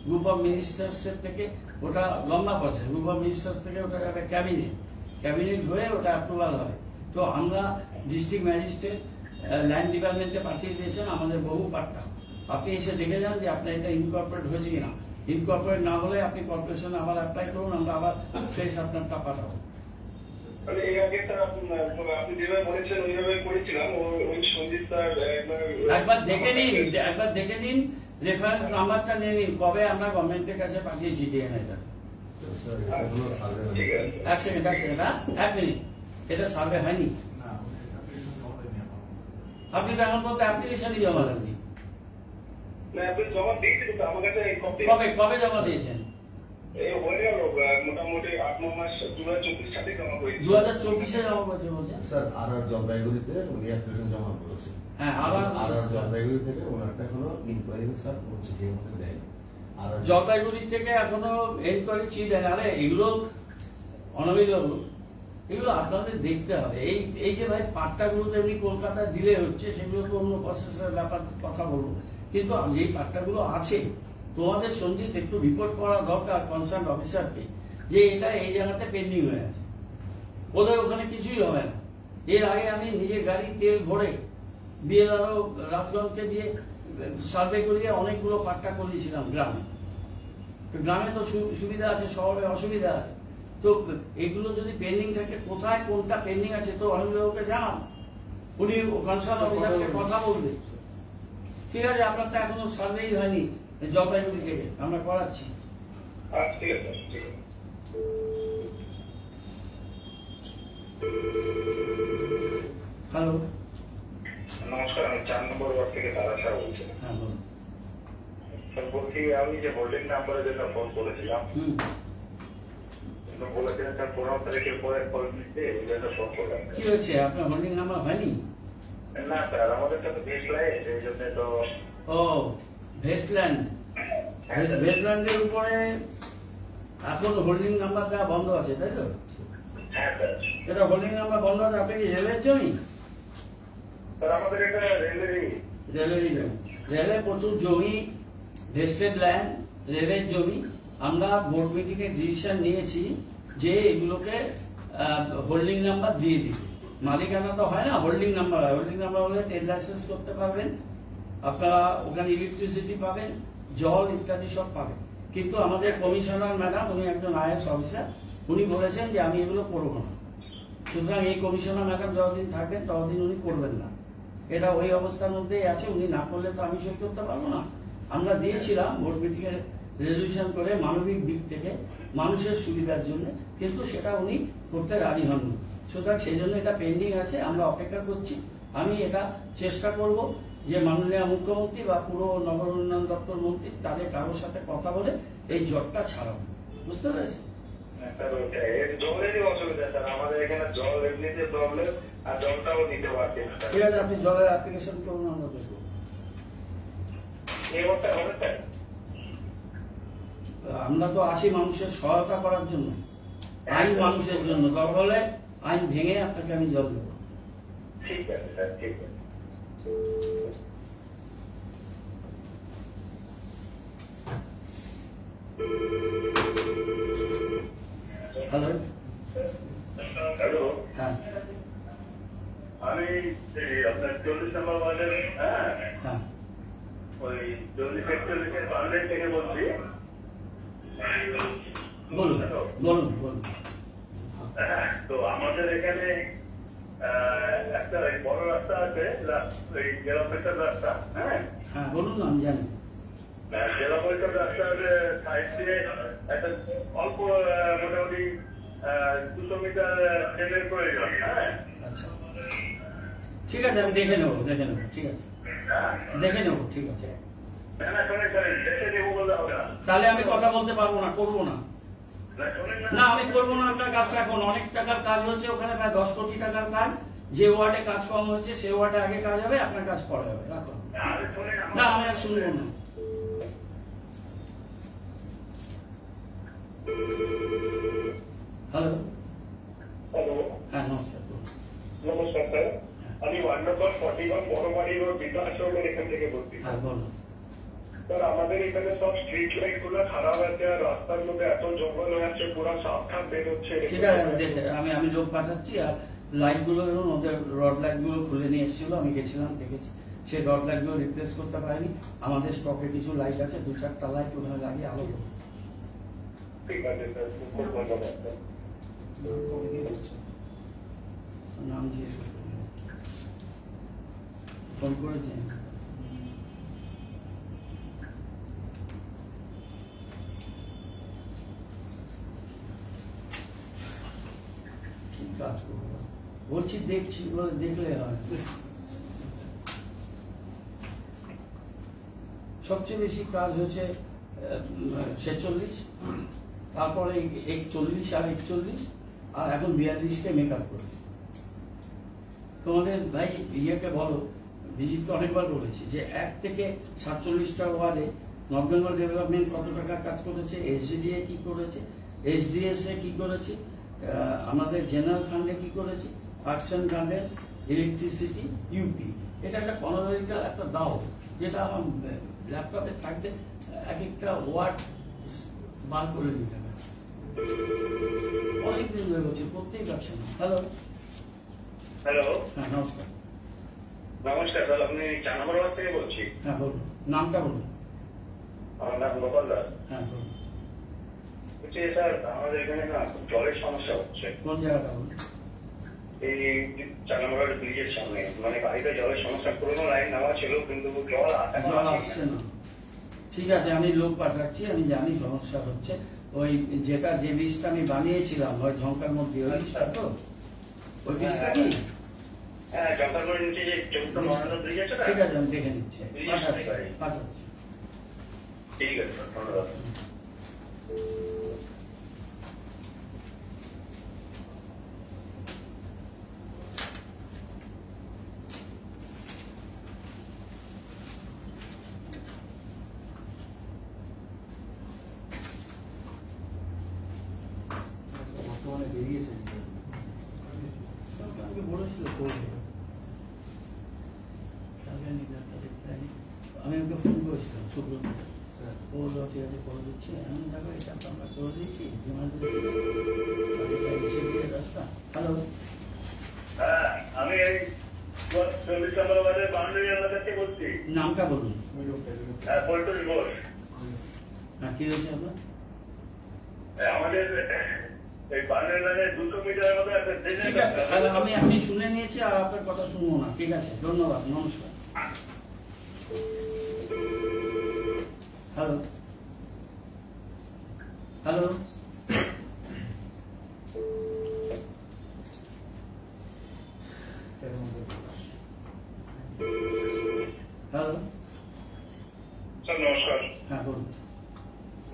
Speaker 2: Group of ministers এর থেকে ওটা লম্বা প্রসেস, গ্রুপ অফ মিনিস্টার্স থেকে ওটা যাবে ক্যাবিনেট, ক্যাবিনেট হয়ে ওটা অ্যাপ্রুভাল হবে। তো আমরা ডিস্ট্রিক্ট ম্যাজিস্ট্রেট ল্যান্ড ডিপার্টমেন্টে পাঠিয়ে দিয়েছেন আমাদের বহু পাট্টা। আপনি এসে দেখে যান যে আপনার এটা ইনকর্পোরেট হয়েছে কিনা। ইনকর্পোরেট না হলে আপনি কর্পোরেশনে আবার অ্যাপ্লাই করুন, আমরা আবার ফ্রেশ আপনারটা পাঠাবো।
Speaker 1: মানে এর আগে স্যার আপনি যেভাবে বলেছেন ওইভাবে করেছিলাম। ওই সঞ্জিত স্যার
Speaker 2: একবার দেখে নিন, একবার দেখে নিন, রেফারেন্স নাম্বারটা নিয়ে নিন, কবে আমরা গভর্নমেন্টের কাছে পাঠিয়েছি ডিএনএ কাছে। এক সেকেন্ড, এক মিনিট, এটা সার্ভে হয়নি। আপনি তো এখন পর্যন্ত অ্যাপ্লিকেশনই জমা দেননি।
Speaker 1: জমা দিয়েছি, কিন্তু আমার কাছে
Speaker 2: কবে জমা দিয়েছেন?
Speaker 1: হয়ে গেল মোটামুটি 8-9 মাস। 2024 সালে জমা করেছি।
Speaker 2: 2024-এ জমা করেছে বলছেন
Speaker 8: স্যার। আর জলপাইগুড়িতে উনি অ্যাপ্লিকেশন জমা করেছে।
Speaker 2: হ্যাঁ,
Speaker 8: আর জলপাইগুড়ি থেকে ওনারটা এখনো ইনকোয়ারি স্যার কোনো চিঠি আমাদের দেয়। আর
Speaker 2: জলপাইগুড়ি থেকে এখনো এনকোয়ারি চিঠি দেয়। আরে এগুলো অনবিলবাবু, এগুলো আপনাদের দেখতে হবে। এই যে ভাই পাট্টাগুলো এমনি কলকাতায় দিলে হচ্ছে, সেগুলো তো অন্য প্রসেসের ব্যাপার, কথা বলবো। কিন্তু যেই পাট্টাগুলো আছে, তোমাদের সঞ্জিত একটু রিপোর্ট করা দরকার কনসার্ন অফিসারকে যে এটা এই জায়গাতে পেন্ডিং হয়ে আছে। ওদের ওখানে কিছুই হবে না। এর আগে আমি নিজের গাড়ি তেল ভরে বিএলআরও রাজগঞ্জকে দিয়ে সার্ভে করিয়ে অনেকগুলো পাট্টা করিয়েছিলাম গ্রামে। তো গ্রামে তো সুবিধা আছে, শহরে অসুবিধা আছে। তো এগুলো যদি পেন্ডিং থাকে, কোথায় কোনটা পেন্ডিং আছে তো অনিলবাবুকে জানান, উনি কনসার্ন অফিসারকে কথা বলবে। ঠিক আছে, আপনারটা এখনো সার্ভেই হয়নি জলপাইগুড়ি থেকে, আমরা করাচ্ছি।
Speaker 1: ঠিক আছে, ঠিক আছে।
Speaker 2: হ্যালো,
Speaker 1: নমস্কার, আমি 4 নম্বর ওয়ার্ড থেকে তারা স্যার বলছি।
Speaker 2: হ্যাঁ বলুন।
Speaker 1: স্যার বলছি, আমি যে হোল্ডিং নাম্বারের জন্য ফোন করেছিলাম, বলেছিলেন স্যার 15 তারিখের পরে ফোন দিতে, ওই জন্য ফোন করলাম।
Speaker 2: কি হয়েছে, আপনার হোল্ডিং নাম্বার হয়নি?
Speaker 1: না স্যার, আমাদের কাছে বেশ লাগে, সেই জন্য তো।
Speaker 2: ও, ভেস্টল্যান্ড, ভেস্টল্যান্ডের উপরে এখন হোল্ডিং নাম্বার দেওয়া বন্ধ আছে, তাই তো?
Speaker 1: হ্যাঁ স্যার।
Speaker 2: এটা হোল্ডিং নাম্বার বন্ধ আছে। আপনি কি রেলের জমি?
Speaker 1: স্যার আমাদের এটা রেলেরই।
Speaker 2: রেলে প্রচুর জমি, ভেস্টেড ল্যান্ড, রেলের জমি। আমরা বোর্ড মিটিং এ ডিসিশন নিয়েছি যে এগুলোকে হোল্ডিং নাম্বার দিয়ে দিই। মালিকানা তো হয় না, হোল্ডিং নাম্বার হয়। হোল্ডিং নাম্বার হলে ট্রেড লাইসেন্স করতে পারবেন আপনারা, ওখানে ইলেকট্রিসিটি পাবেন, জল ইত্যাদি সব পাবেন। কিন্তু আমাদের কমিশনার ম্যাডাম, উনি একজন IAS অফিসার, উনি বলেছেন যে আমি এগুলো করবো না। সুতরাং এই কমিশনার ম্যাডাম যতদিন থাকবেন ততদিন উনি করবেন না। এটা ওই অবস্থার মধ্যেই আছে। উনি না করলে তো আমি সই করতে পারবো না। আমরা দিয়েছিলাম বোর্ড মিটিং এর রেজলিউশন করে মানবিক দিক থেকে মানুষের সুবিধার জন্য, কিন্তু সেটা উনি করতে রাজি হননি। সুতরাং সেই জন্য এটা পেন্ডিং আছে, আমরা অপেক্ষা করছি। আমি এটা চেষ্টা করব যে মাননীয় মুখ্যমন্ত্রী বা পুরো নগর উন্নয়ন দপ্তর মন্ত্রী তাদের কারোর সাথে কথা বলে এই জটটা ছাড়াবো। বুঝতে পেরেছি?
Speaker 1: জলেরই অসুবিধা স্যার, আমাদের এখানে জল এমনিতে প্রবলেম, আর জলটাও নিতে পারছি না।
Speaker 2: ঠিক আছে, আপনি জলের অ্যাপ্লিকেশন করুন, আমরা দেখবো।
Speaker 1: এই অবস্থা হবে স্যার?
Speaker 2: আমরা তো আছি মানুষের সহায়তা করার জন্য, আইন মানুষের জন্য। দরকার হলে আইন ভেঙে আপনাকে আমি জল দেবো।
Speaker 1: ঠিক আছে স্যার, ঠিক আছে।
Speaker 2: হ্যালো,
Speaker 1: হ্যালো,
Speaker 2: হ্যাঁ
Speaker 1: আমি আপনার 40 নম্বর ওয়ার্ডের, হ্যাঁ,
Speaker 2: হ্যাঁ
Speaker 1: ওই 40-41 বাংলাদেশ থেকে বলছি।
Speaker 2: বলুন বলুন বলুন।
Speaker 1: তো আমাদের এখানে একটা বড় রাস্তা আছে, ওই জেলা পরিষদ রাস্তা, হ্যাঁ,
Speaker 2: হ্যাঁ বলুন, আমি জানি।
Speaker 1: জেলা পরিষদ রাস্তার সাইড দিয়ে একটা অল্প মোটামুটি 200 মিটার ট্রেনের প্রয়োজন, হ্যাঁ।
Speaker 2: আচ্ছা ঠিক আছে, আমি দেখে নেবো ঠিক আছে, দেখে নেবো, ঠিক আছে।
Speaker 1: না শোনেন, দেখে নেবো বললে হবে না।
Speaker 2: তাহলে আমি কথা বলতে পারবো না, করবো না।
Speaker 1: শোনেন
Speaker 2: না আমি করবো না আপনার কাজটা। এখন অনেক টাকার কাজ হচ্ছে ওখানে, প্রায় 10 কোটি টাকার কাজ। যে ওয়ার্ডে কাজ কম হয়েছে সে ওয়ার্ডে আগে কাজ হবে, আপনার কাজ পরে হবে। রাখো। না আমি আর শুনবো না। হ্যালো,
Speaker 1: হ্যালো,
Speaker 2: হ্যাঁ নমস্কার।
Speaker 1: নমস্কার স্যার, আমি ওয়ার্ড নম্বর 41 বড়বাড়ি রোড বিকাশ রোডের এখান থেকে বলছি।
Speaker 2: হ্যাঁ বলুন।
Speaker 1: স্যার আমাদের এখানে সব স্ট্রিট লাইট গুলো খারাপ আছে, আর রাস্তার মধ্যে এত জঙ্গল হয়ে আছে, পুরো সাপ খাপ বেরোচ্ছে।
Speaker 2: ঠিক আছে, দেখে আমি লোক পাঠাচ্ছি। আর লাইট গুলো ওদের রড লাইট গুলো খুলে নিয়ে এসেছিল, আমি গেছিলাম দেখেছি। সেই রড লাইট গুলো রিপ্লেস করতে পারিনি। আমাদের স্টকে কিছু লাইট আছে, 2-4টা লাইট ওখানে লাগিয়ে আলো করবো।
Speaker 1: ঠিক আছে স্যার, খুব ধন্যবাদ স্যার।
Speaker 2: নাম জিজ্ঞেস করতে ফোন করেছে। কি কাজ করবো বলছি, দেখছি বলে দেখলে হয়। সবচেয়ে বেশি কাজ হচ্ছে 46, তারপরে 41 আর 41, আর এখন 42কে মেকআপ করছে। তোমাদের ভাই ইয়েকে বলো, ভিজিটকে অনেকবার বলেছি যে 1 থেকে 47টা ওয়ার্ডে নর্থ বেঙ্গল ডেভেলপমেন্ট কত টাকা কাজ করেছে, এসডিডিএ কি করেছে, এসডিএস এ কি করেছে, আমাদের জেনারেল ফান্ডে কি করেছে, parks and gardens, electricity, UP. এটা একটা কনোলজিক্যাল একটা দাও, যেটা আমার ল্যাপটপে থাকবে। এক একটা ওয়ার্ড বার করে দিতে হবে। অনেকদিন ধরে বলছি, প্রত্যেক ব্যবসা। হ্যালো,
Speaker 1: হ্যালো,
Speaker 2: হ্যাঁ নমস্কার।
Speaker 1: নমস্কার স্যার, আপনি 4 নম্বর ওয়ার্ড থেকে বলছি।
Speaker 2: হ্যাঁ বলুন, নামটা বলুন।
Speaker 1: আমার নাম গোপাল দাস।
Speaker 2: হ্যাঁ বলুন।
Speaker 1: বলছি স্যার, আমাদের এখানে না খুব জলের সমস্যা হচ্ছে।
Speaker 2: কোন জায়গাটা বলুন?
Speaker 1: এই 4 নম্বর ব্রিজের সামনে, মানে বাড়িতে জলের সমস্যা। পুরোনো লাইন নেওয়া ছিল, কিন্তু জল
Speaker 2: আসছে না। ঠিক আছে, আমি লোক পাঠাচ্ছি। আমি জানি সমস্যা হচ্ছে। ওই যেটা যে লিস্টটা আমি বানিয়েছিলাম ওই ঝঙ্কার মধ্যে, ওই লিস্টটা তো, ওই লিস্টটা কি?
Speaker 1: হ্যাঁ, জঙ্কারপুরের নিচে যে 14 মহানগর ব্রিজ আছে না?
Speaker 2: ঠিক আছে, আমি দেখে নিচ্ছি, পাঠাচ্ছি।
Speaker 1: ঠিক আছে স্যার, ধন্যবাদ।
Speaker 6: বর্তমানে বেরিয়েছে।
Speaker 2: আমাকে বলেছিল করবে। আমি ওকে ফোন করেছিলাম শুক্রবার। ও বললো ঠিক আছে করে দিচ্ছি। আমি দেখো এটা তো আমরা করে দিয়েছি, রাস্তা। হ্যালো,
Speaker 1: হ্যাঁ, আমি এই 40 নম্বর ওয়ার্ডের বাউন্ডারি এলাকা থেকে বলছি।
Speaker 2: নামটা বলুন।
Speaker 1: হ্যাঁ, পল্টন ঘোষ।
Speaker 2: হ্যাঁ, কি হয়েছে আপনার?
Speaker 1: আমাদের এই বাউন্ডারি লাইনে 200 মিটার মতো একটা
Speaker 2: ঠিক আছে, তাহলে আমি শুনে নিয়েছি, আর আপনার কথা শুনবো না। ঠিক আছে, ধন্যবাদ, নমস্কার। হ্যালো, হ্যালো, হ্যালো,
Speaker 1: স্যার নমস্কার।
Speaker 2: হ্যাঁ বলুন।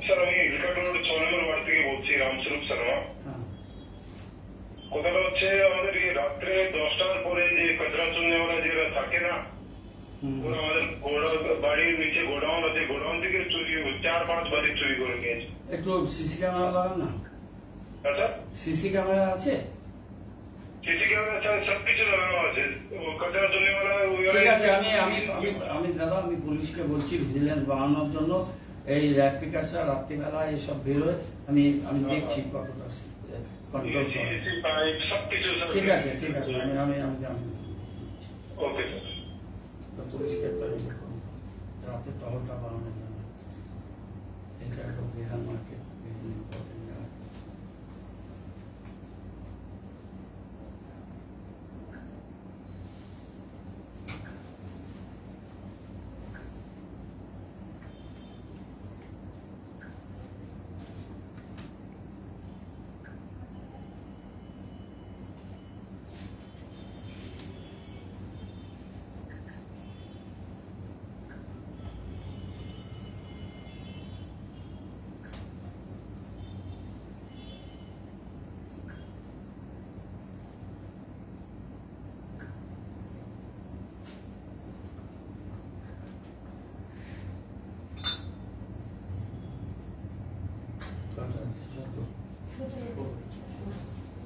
Speaker 1: স্যার আমি রিকার্ড রোড 6 নম্বর ওয়ার্ড থেকে বলছি, রামস্বরূপ শর্মা।
Speaker 2: হ্যাঁ,
Speaker 1: কথাটা হচ্ছে আমাদের এই রাত্রে 10টার পরে যে কচরা চুননেওয়ালা যেটা থাকে না, ওরা আমাদের বাড়ির নিচে গোডাউন আছে, গোডাউন থেকে চুরি 4-5 বাড়ি চুরি করে নিয়েছে।
Speaker 2: একটু সিসি ক্যামেরা লাগান না।
Speaker 1: আচ্ছা,
Speaker 2: সিসি ক্যামেরা আছে?
Speaker 4: সিসি ক্যামেরা সবকিছু লাগানো আছে কটার জন্য
Speaker 2: ঠিক আছে, আমি দাদা আমি পুলিশকে বলছি ভিজিলেন্স বাড়ানোর জন্য এই র্যাপ পিকার্সরা রাত্রিবেলা এইসব বেরোয়, আমি দেখছি কতটা কন্ট্রোল করে।
Speaker 4: সবকিছু
Speaker 2: ঠিক আছে আমি
Speaker 4: ওকে স্যার।
Speaker 2: তো পুলিশকে তো দেখুন রাতে টহলটা বাড়ানোর জন্য এই জায়গাটা বিহার মার্কেট বিভিন্ন ইম্পর্টেন্ট জায়গা।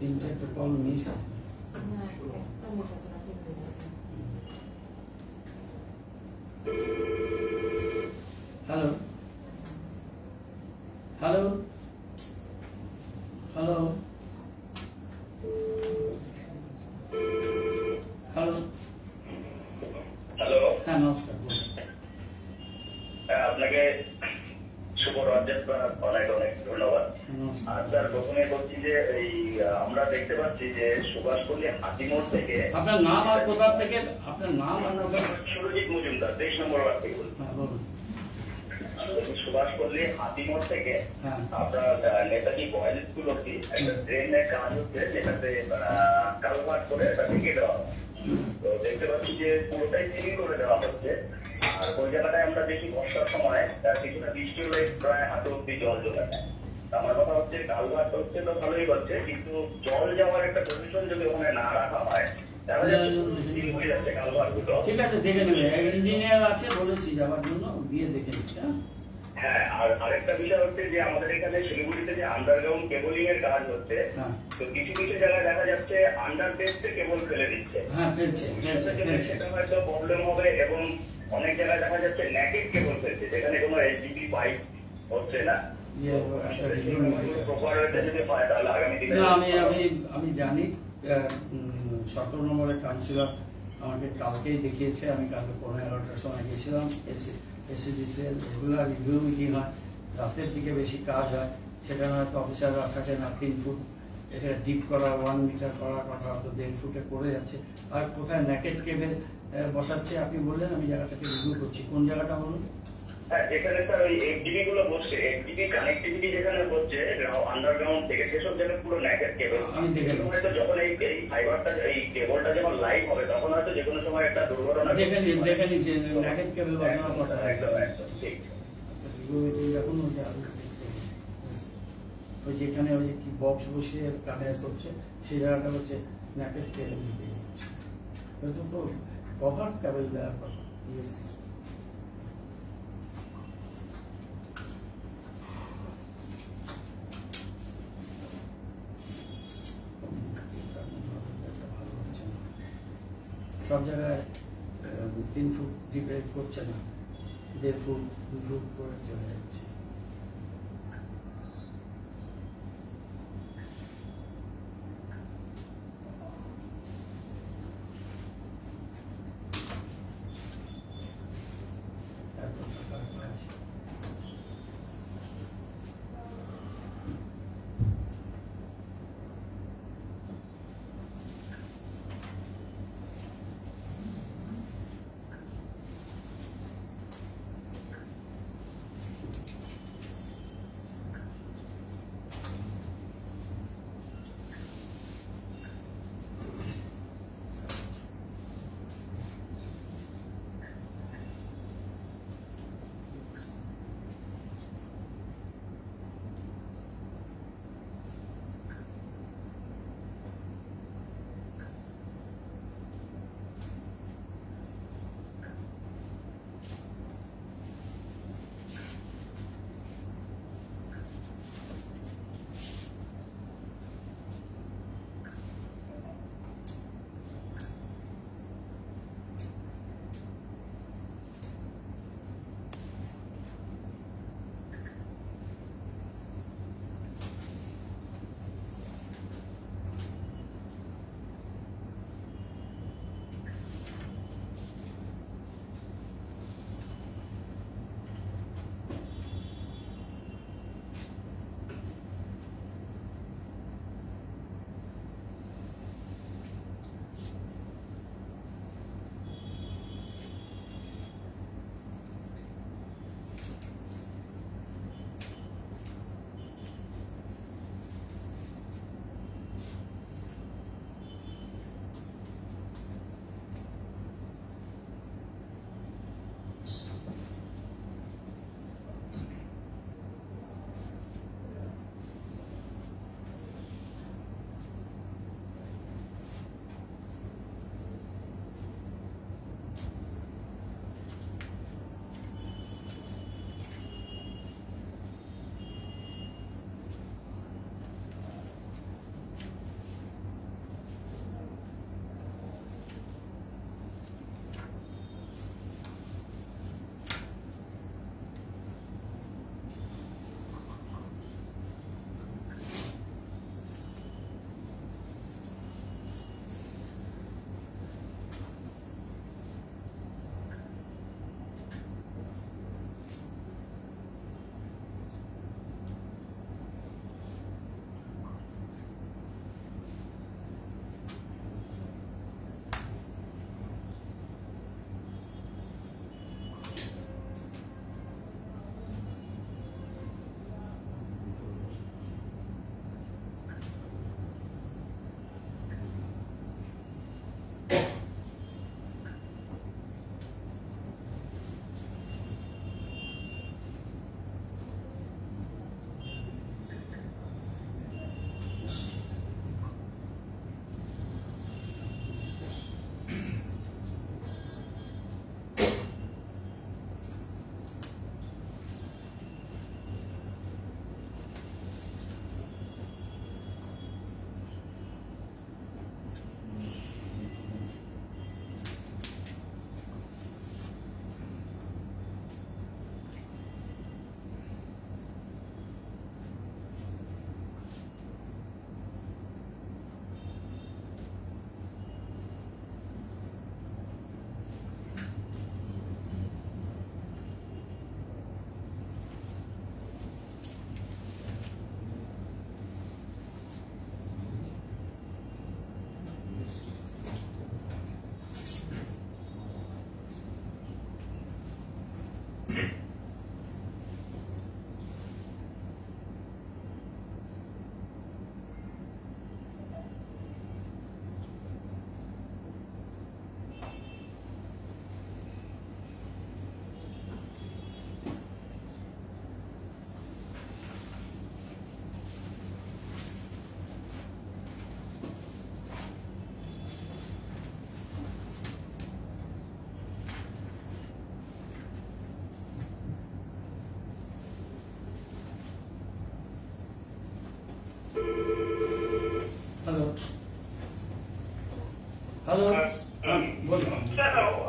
Speaker 2: তিনটে একটা কল মিস আছে।
Speaker 7: একটা মিস আছে না, ঠিক আছে।
Speaker 2: Hello hello hello hello
Speaker 1: hello,
Speaker 2: হ্যাঁ নমস্কার বলুন।
Speaker 1: আপনাকে শুভ রথযাত্রা অনেক অনেক ধন্যবাদ।
Speaker 2: নমস্কার।
Speaker 1: আর স্যার প্রথমে বলছি যে এই আমরা দেখতে পাচ্ছি যে সুভাষপল্লী হাতিমোড় থেকে
Speaker 2: আপনার নাম আর কোথা থেকে, আপনার নাম আর
Speaker 1: সুরজিৎ মজুমদার 23 নম্বর ওয়ার্ড থেকে বলছি।
Speaker 2: হ্যাঁ বলুন।
Speaker 1: সুভাষপল্লী হাতিমোড় থেকে
Speaker 2: হ্যাঁ
Speaker 1: আপনার নেতাজি বয়েজ স্কুল অব্দি একটা ট্রেনের কাজ হচ্ছে, যেটাতে কালভার্ট করে একটা ঢেকে দেওয়া হয়। তো দেখতে পাচ্ছি যে পুরোটাই সিলিং করে দেওয়া হচ্ছে। আর ওই জায়গাটায় আমরা দেখি বর্ষার সময় কিছুটা বৃষ্টি হলে প্রায় হাতে অব্দি জল জমে যায়। আমার কথা হচ্ছে কালভার্ট হচ্ছে তো ভালোই হচ্ছে, কিন্তু জল যাওয়ার একটা পজিশন যদি ওখানে না রাখা হয় তাহলে হয়ে যাচ্ছে কালভার্ট গুলো।
Speaker 2: ঠিক আছে দেখে নেবে, ইঞ্জিনিয়ার আছে বলেছি যাওয়ার জন্য, গিয়ে দেখে নিচ্ছে।
Speaker 1: হ্যাঁ, আর আরেকটা বিষয় হচ্ছে যে আমাদের এখানে শিলিগুড়িতে যে আন্ডারগ্রাউন্ড কেবলিং এর কাজ হচ্ছে, তো কিছু কিছু জায়গায় দেখা যাচ্ছে আন্ডার বেসে কেবল ফেলে দিচ্ছে।
Speaker 2: হ্যাঁ ফেলছে।
Speaker 1: সেটা হয়তো প্রবলেম হবে, এবং অনেক জায়গায় দেখা যাচ্ছে নেকেড কেবল ফেলছে, যেখানে কোনো এইচডিপি পাইপ হচ্ছে না। প্রপার হয়েছে যদি পায় তাহলে আগামী দিনে
Speaker 2: আমি জানি 17 নম্বরের কাউন্সিলর আমাকে কালকেই দেখিয়েছে। আমি কালকে 11:30টার সময় গেছিলাম। এসিডিসিএল রেগুলার রিভিউ মিটিং হয়, রাতের দিকে বেশি কাজ হয়, সেখানে হয়তো অফিসাররা থাকে না। 3 ফুট এটা ডিপ করা, 1 মিটার করার কথা হয়তো 1.5 ফুটে করে যাচ্ছে। আর কোথায় নেকেড কেবল বসাচ্ছে আপনি বললেন, আমি জায়গাটাকে রিভিউ করছি। কোন জায়গাটা বলুন?
Speaker 1: হ্যাঁ, যেখানে স্যার ওই এফডিবি গুলো বসছে, এফডিবি কানেক্টিভিটি যেখানে হচ্ছে আন্ডারগ্রাউন্ড থেকে, সেসব জায়গায় পুরো নেকেড কেবল।
Speaker 2: আমি দেখে নেব।
Speaker 1: হয়তো যখন এই ফাইবারটা, এই কেবলটা যখন লাইভ হবে, তখন হয়তো যে কোনো সময় একটা দুর্ঘটনা
Speaker 2: দেখে নিচ্ছি নেকেড কেবল বসানোর কথা।
Speaker 1: একদম একদম ঠিক।
Speaker 2: দেখুন ওই যেখানে ওই কি বক্স বসিয়ে কানেক্ট করছে, সেই জায়গাটা হচ্ছে নেকেড কেবল। হয়তো তো কভার কেবল দেওয়ার কথা। সব জায়গায় 3 ফুট ডিপে করছে না, 1.5 ফুট 2 ফুট করে চলে যাচ্ছে। এত টাকার কাজ।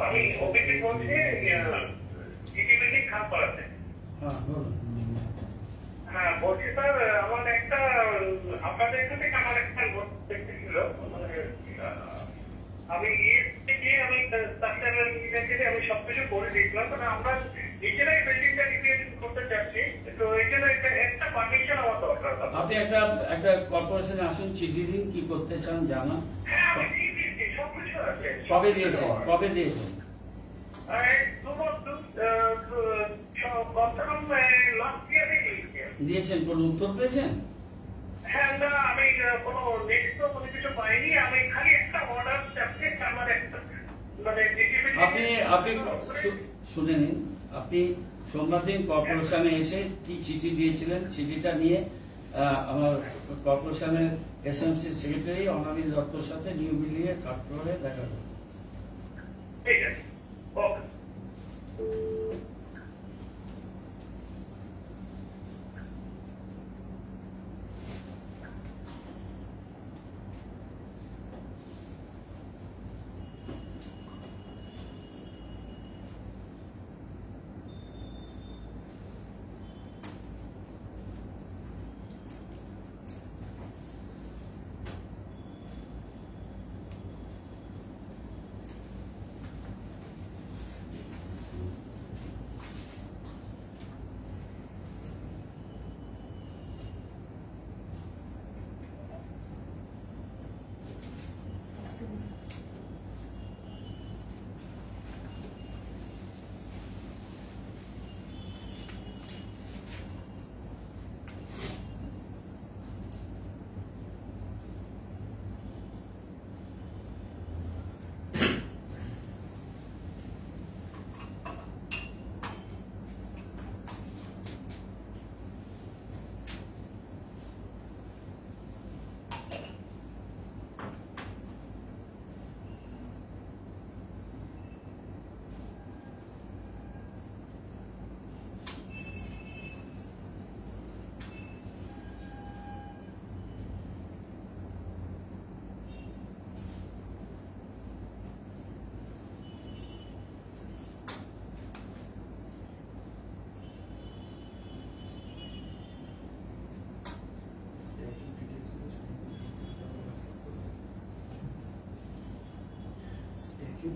Speaker 1: আমি অভিজিৎ বলছি ইটিভিটি খানপাড়াতে।
Speaker 2: হ্যাঁ বলুন।
Speaker 1: হ্যাঁ বলছি স্যার, আমার একটা আপনাদের এখান থেকে আমার একটা নোট দেখতে ছিল, আমি আমি আমি সবকিছু করে দিয়েছিলাম, মানে আমরা নিজেরাই বিল্ডিংটা রিক্রিয়েশন করতে চাচ্ছি, তো এই জন্য একটা পারমিশন আমার দরকার।
Speaker 2: আপনি একটা কর্পোরেশনে আসুন, চিঠি দিন কি করতে চান জানান।
Speaker 1: হ্যাঁ আমি দিয়েছি, সবকিছু আছে।
Speaker 2: কবে দিয়েছেন? দিয়েছেন, কোন উত্তর পেয়েছেন?
Speaker 1: হ্যাঁ না, আমি কোনো নেক্সট তো কোনো কিছু পাইনি, আমি খালি একটা অর্ডার চাচ্ছি আমার একটা, মানে
Speaker 2: আপনি শুনে নিন, আপনি সোমবার দিন কর্পোরেশনে এসে কি চিঠি দিয়েছিলেন, চিঠিটা নিয়ে আমার কর্পোরেশনের এসএমসি সেক্রেটারি অনামিল দত্তর সাথে নিউ বিল্ডিংয়ে থার্ড ফ্লোরে দেখা করবেন।
Speaker 1: ঠিক আছে, ওকে।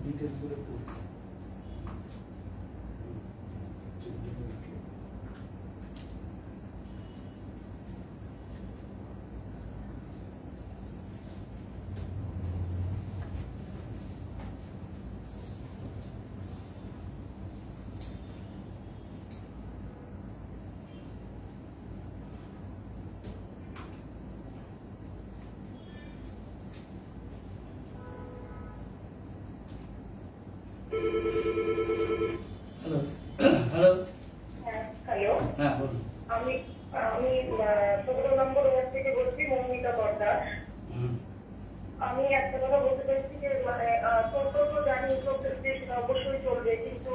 Speaker 6: ডিটেলস গুলো পড়তে
Speaker 2: হ্যালো হ্যালো
Speaker 1: হ্যালো,
Speaker 2: হ্যাঁ বলুন।
Speaker 1: আমি 17 নম্বর ওয়ার্ড থেকে বলছি, মৌমিতা বরদাস। আমি একটা কথা বলতে চাইছি যে মানে টোটো তো জানি স্টেশন অবশ্যই চলবে, কিন্তু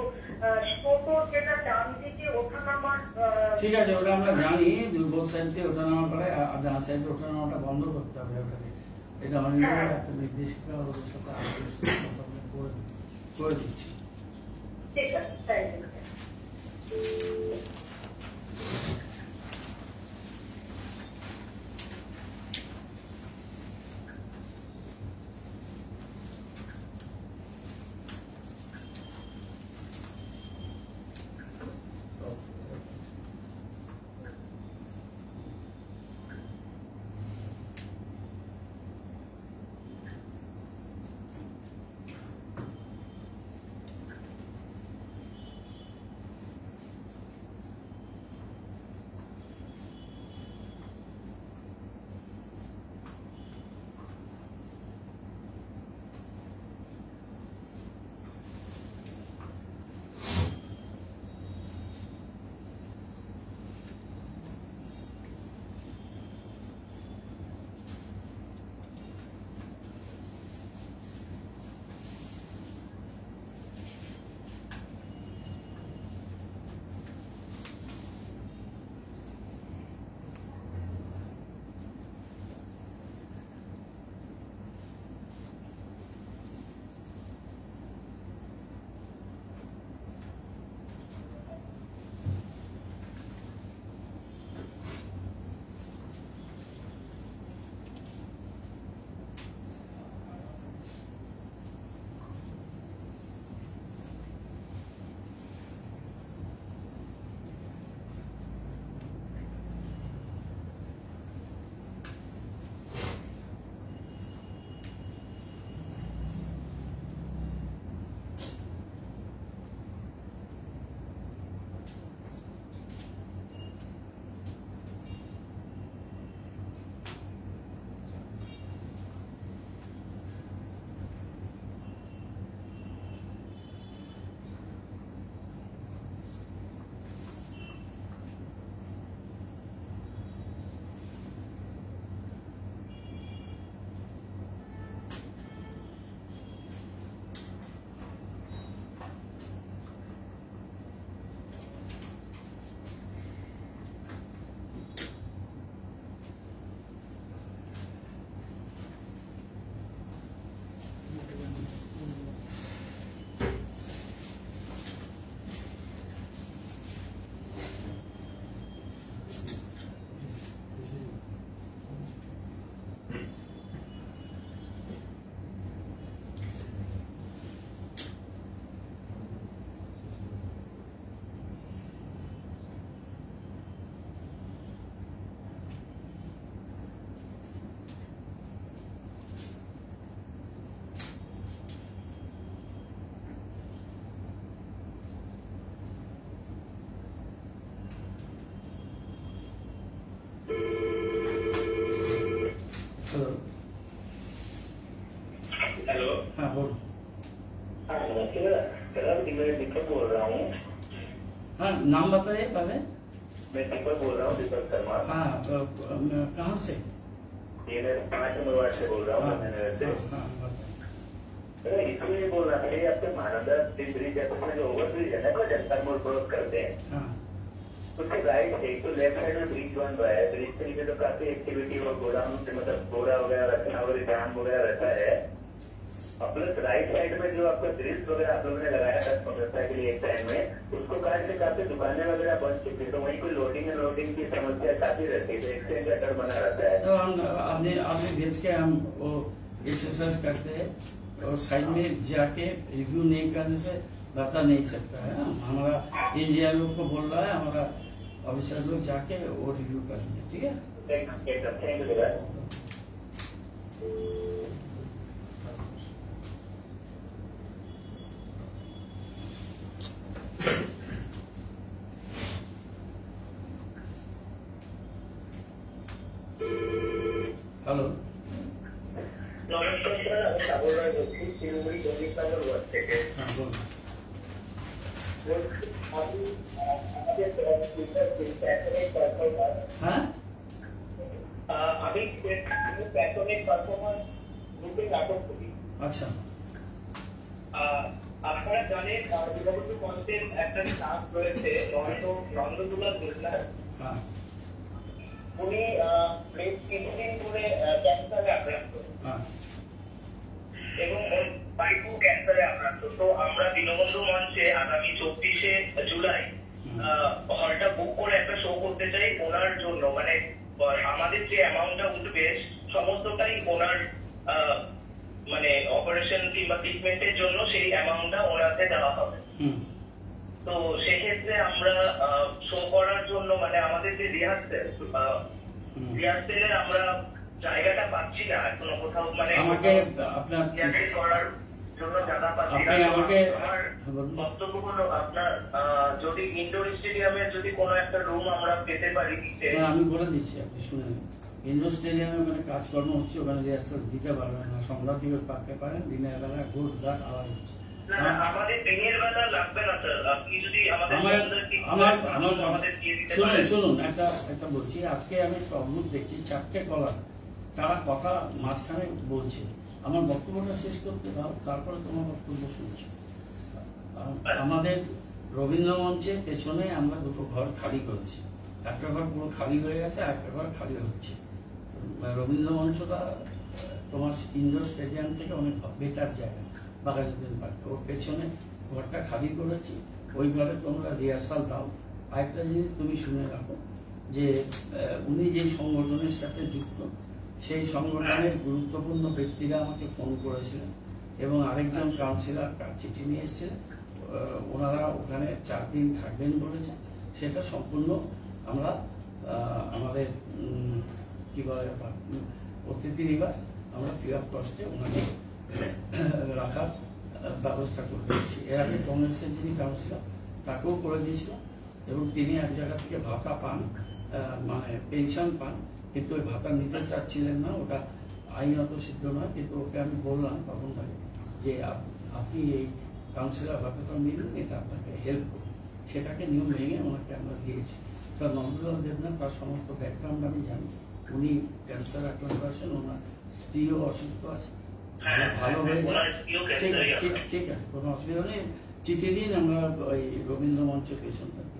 Speaker 1: টোটো যেটা ডান দিকে ওঠানামার
Speaker 2: ঠিক আছে, ওটা আমরা জানি, দুর্বল সাইড দিয়ে ওঠানামা করে, আর ডান সাইডে ওঠানামাটা বন্ধ করতে হবে ওটাকে। এটা অনেক একটা নির্দেশিকা ওদের সাথে করে দিচ্ছি।
Speaker 1: ঠিক আছে, থ্যাংক ইউ। सर मैं दीपक बोल रहा हूँ।
Speaker 2: हाँ, नाम बताइए पहले।
Speaker 1: मैं दीपक बोल रहा हूँ, दीपक शर्मा।
Speaker 2: हाँ, तो कहाँ से?
Speaker 1: ये मैं 5 नंबर वार्ड से बोल रहा हूँ, नगर से। सर इसलिए बोल रहा था, आपके महानंदा ब्रिज जो ओवर ब्रिज है ना, जनता मोड़ क्रॉस करते हैं, उसके राइट साइड तो लेफ्ट साइड में ब्रिज बन रहा है। ब्रिज के नीचे तो काफी एक्टिविटी और गोडाउन मतलब घोड़ा वगैरह रखना वगैरह जाम वगैरह रहता है। और प्लस राइट साइड में जो आपका ब्रिज वगैरह आप लोगों ने लगाया था मोटरसाइकिल एक टाइम में, उसको काट के काफी दुकानें वगैरह बन चुकी है, तो वहीं कोई लोडिंग अनलोडिंग की समस्या काफी रहती है, तो एक्सीडेंट का डर बना रहता है।
Speaker 2: तो हम आपने भेज के हम वो एक्सरसाइज करते हैं और साइड में जाके रिव्यू नहीं करने से बता नहीं सकता है। हमारा इंजीनियर लोग को बोल रहा है, हमारा ऑफिसर लोग जाके वो रिव्यू करेंगे, ठीक है।
Speaker 1: Thank you sir.
Speaker 2: हेलो,
Speaker 1: नमस्कार सर, আমি সাগর রায় বলছি, শিলিগুড়ি 24 নম্বর ওয়ার্ড থেকে।
Speaker 2: हाँ बोलो।
Speaker 1: আপনি আমাদের প্যাশনেট পারফরমার,
Speaker 2: हाँ
Speaker 1: আমি প্যাশনেট পারফরমার গ্রুপে নাটক করি।
Speaker 2: अच्छा,
Speaker 1: আপনারা জানেন বিভাগীয় মঞ্চের একটা নাম রয়েছে নন্দদুলা যোজনা।
Speaker 2: हाँ
Speaker 1: উনি বেশ কিছুদিন ধরে ক্যান্সারে আক্রান্ত
Speaker 2: हाँ
Speaker 1: এবং পাইপু ক্যান্সারে আক্রান্ত। তো আমরা দীনবন্ধু মঞ্চে আগামী 24শে জুলাই হলটা বুক করে একটা শো করতে চাই ওনার জন্য। মানে আমাদের যে অ্যামাউন্টটা উঠবে সমস্তটাই ওনার মানে অপারেশন কিংবা ট্রিটমেন্টের জন্য সেই অ্যামাউন্টটা ওনাকে দেওয়া হবে। তো সেক্ষেত্রে আমরা শো করার জন্য মানে আমাদের যে রিহার্সেলের আমরা জায়গাটা পাচ্ছি না এখনো কোথাও, মানে
Speaker 2: আমাকে আপনার
Speaker 1: করার জন্য জায়গা পাচ্ছি না। আমার বক্তব্য হলো আপনার যদি ইনডোর স্টেডিয়ামে যদি কোনো একটা রুম আমরা পেতে পারি।
Speaker 2: আমি বলে দিচ্ছি, আপনি শুনেন। ইন্ডোর স্টেডিয়ামে ওখানে কাজকর্ম হচ্ছে, ওখানে রিহার্সাল দিতে পারবেন না। সন্ধ্যার দিকে পারতে পারেন, দিনের বেলা ঘুরঘাট আওয়াজ হচ্ছে।
Speaker 1: আমাদের দিনের বেলা লাগবে না স্যার, আপনি যদি
Speaker 2: শুনুন একটা বলছি। আজকে আমি প্রবলেম দেখছি, 4টে কলার তারা কথা মাঝখানে বলছে। আমার বক্তব্যটা শেষ করতে দাও, তারপরে তোমার বক্তব্য শুনছি। আমাদের রবীন্দ্র মঞ্চের পেছনে আমরা 2টো ঘর খালি করেছি। একটা ঘর পুরো খালি হয়ে গেছে, আর একটা ঘর খালি হচ্ছে। রবীন্দ্র মঞ্চটা তোমার ইন্ডোর স্টেডিয়াম থেকে অনেক বেটার জায়গা, বাঘাযতীন পার্কে। ওর পেছনে ঘরটা খালি করেছি, ওই ঘরে তোমরা রিহার্সাল দাও। আরেকটা জিনিস তুমি শুনে রাখো যে উনি যে সংগঠনের সাথে যুক্ত, সেই সংগঠনের গুরুত্বপূর্ণ ব্যক্তিরা আমাকে ফোন করেছিলেন এবং আরেকজন কাউন্সিলর চিঠি নিয়ে এসেছিলেন। ওনারা ওখানে 4 দিন থাকবেন বলেছে। সেটা সম্পূর্ণ আমরা আমাদের কি বলে অতিথি নিবাস আমরা ফ্রি অফ কস্টে ওনাকে রাখার ব্যবস্থা করে দিয়েছি। এর আগে কংগ্রেসের যিনি কাউন্সিলর তাকেও করে দিয়েছিলাম এবং তিনি এক জায়গা থেকে ভাতা পান, মানে পেনশন পান, কিন্তু ওই ভাতা নিতে চাচ্ছিলেন না। ওটা আইনত সিদ্ধ নয়, কিন্তু ওকে আমি বললাম তখন ভাই যে আপনি এই কাউন্সিলর ভাতাটা নিলেন, এটা আপনাকে হেল্প করুন। সেটাকে নিয়ম ভেঙে ওনাকে আমরা দিয়েছি। তো নন্দলাল দেবনাথ তার সমস্ত ব্যাকগ্রাউন্ড আমি জানি। উনি ক্যান্সার আক্রান্ত আছেন, ওনার স্ত্রীও অসুস্থ আছে, ভালো হয়ে যায়। ঠিক আছে, কোনো অসুবিধা নেই। চিঠি দিন, আমরা ওই রবীন্দ্র মঞ্চ পেছনটা দিই।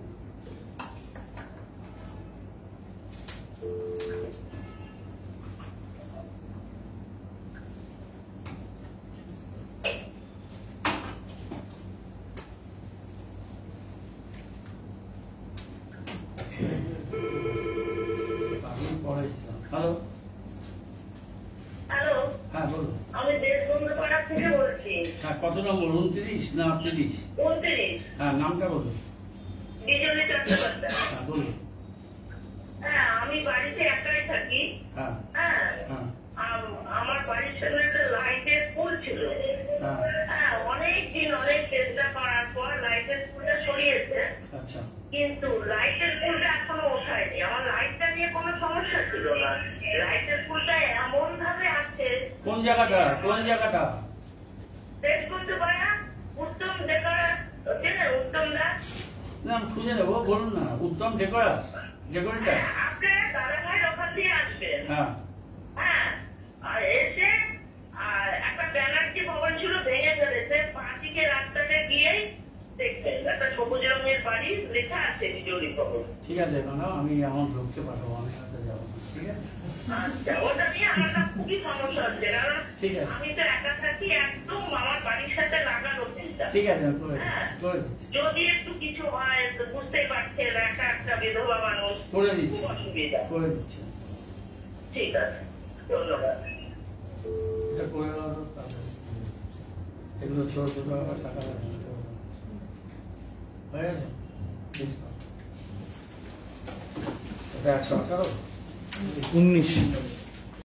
Speaker 2: হ্যালো
Speaker 3: হ্যালো,
Speaker 2: হ্যাঁ বলুন।
Speaker 3: আমি দেশবন্ধুপাড়া থেকে বলছি।
Speaker 2: হ্যাঁ, কত নম্বর? 29 না 38?
Speaker 3: 29।
Speaker 2: হ্যাঁ, নামটা বলুন।
Speaker 3: বিজলি চট্টোপাধ্যায়।
Speaker 2: হ্যাঁ বলুন।
Speaker 3: হ্যাঁ, আমি বাড়িতে একাই থাকি।
Speaker 2: হ্যাঁ
Speaker 3: হ্যাঁ,
Speaker 2: হ্যাঁ
Speaker 3: আমার বাড়ির সামনে একটা লাইটের স্কুল ছিল। হ্যাঁ, অনেকদিন অনেক চেষ্টা করার পর লাইটের স্কুলটা সরিয়েছে।
Speaker 2: আচ্ছা,
Speaker 3: কিন্তু লাইটের স্কুলটা এখনো ওঠায়নি। আমার লাইটটা নিয়ে কোনো সমস্যা ছিল না। লাইটের স্কুলটা এমন ভাবে আছে।
Speaker 2: কোন জায়গাটা?
Speaker 3: দেশবন্ধুপাড়া উত্তম ডেকোরাস চেনেন উত্তম দাস?
Speaker 2: না আমি খুঁজে নেবো, বলুন না। উত্তম ডেকোরেটার্স।
Speaker 3: আপনারা দাদাভাইয়ের ওখান দিয়ে আসবেন।
Speaker 2: হ্যাঁ
Speaker 3: হ্যাঁ, আর এসে আর একটা ব্যানার্জি ভবন ছিল ভেঙে ফেলেছে, পাঁচিকে রাস্তাতে গিয়েই দেখবেন একটা সবুজ রঙের বাড়ি লেখা আছে বিজলি ভবন।
Speaker 2: ঠিক আছে ম্যাডাম, আমি আমার লোককে পাঠাবো, আমি সাথে যাবো। ঠিক আছে
Speaker 3: আচ্ছা, ওটা নিয়ে আমার না খুবই সমস্যা হচ্ছে, কারণ
Speaker 2: ঠিক আছে।
Speaker 3: আমি তো একা থাকি, একদম আমার বাড়ির সাথে লাগানো চিন্তা।
Speaker 2: ঠিক আছে আমি করে দিচ্ছি।
Speaker 3: যদি একটু কিছু হয় তো বুঝতেই পারছেন, একা একটা বিধবা মানুষ,
Speaker 2: করে দিচ্ছি,
Speaker 3: খুব অসুবিধা।
Speaker 2: করে দিচ্ছি।
Speaker 3: ঠিক আছে, ধন্যবাদ।
Speaker 2: এটা করে দেওয়া হোক, তাহলে এগুলো ছোট ছোট টাকা হয়ে গেছে। এটা 118
Speaker 6: 19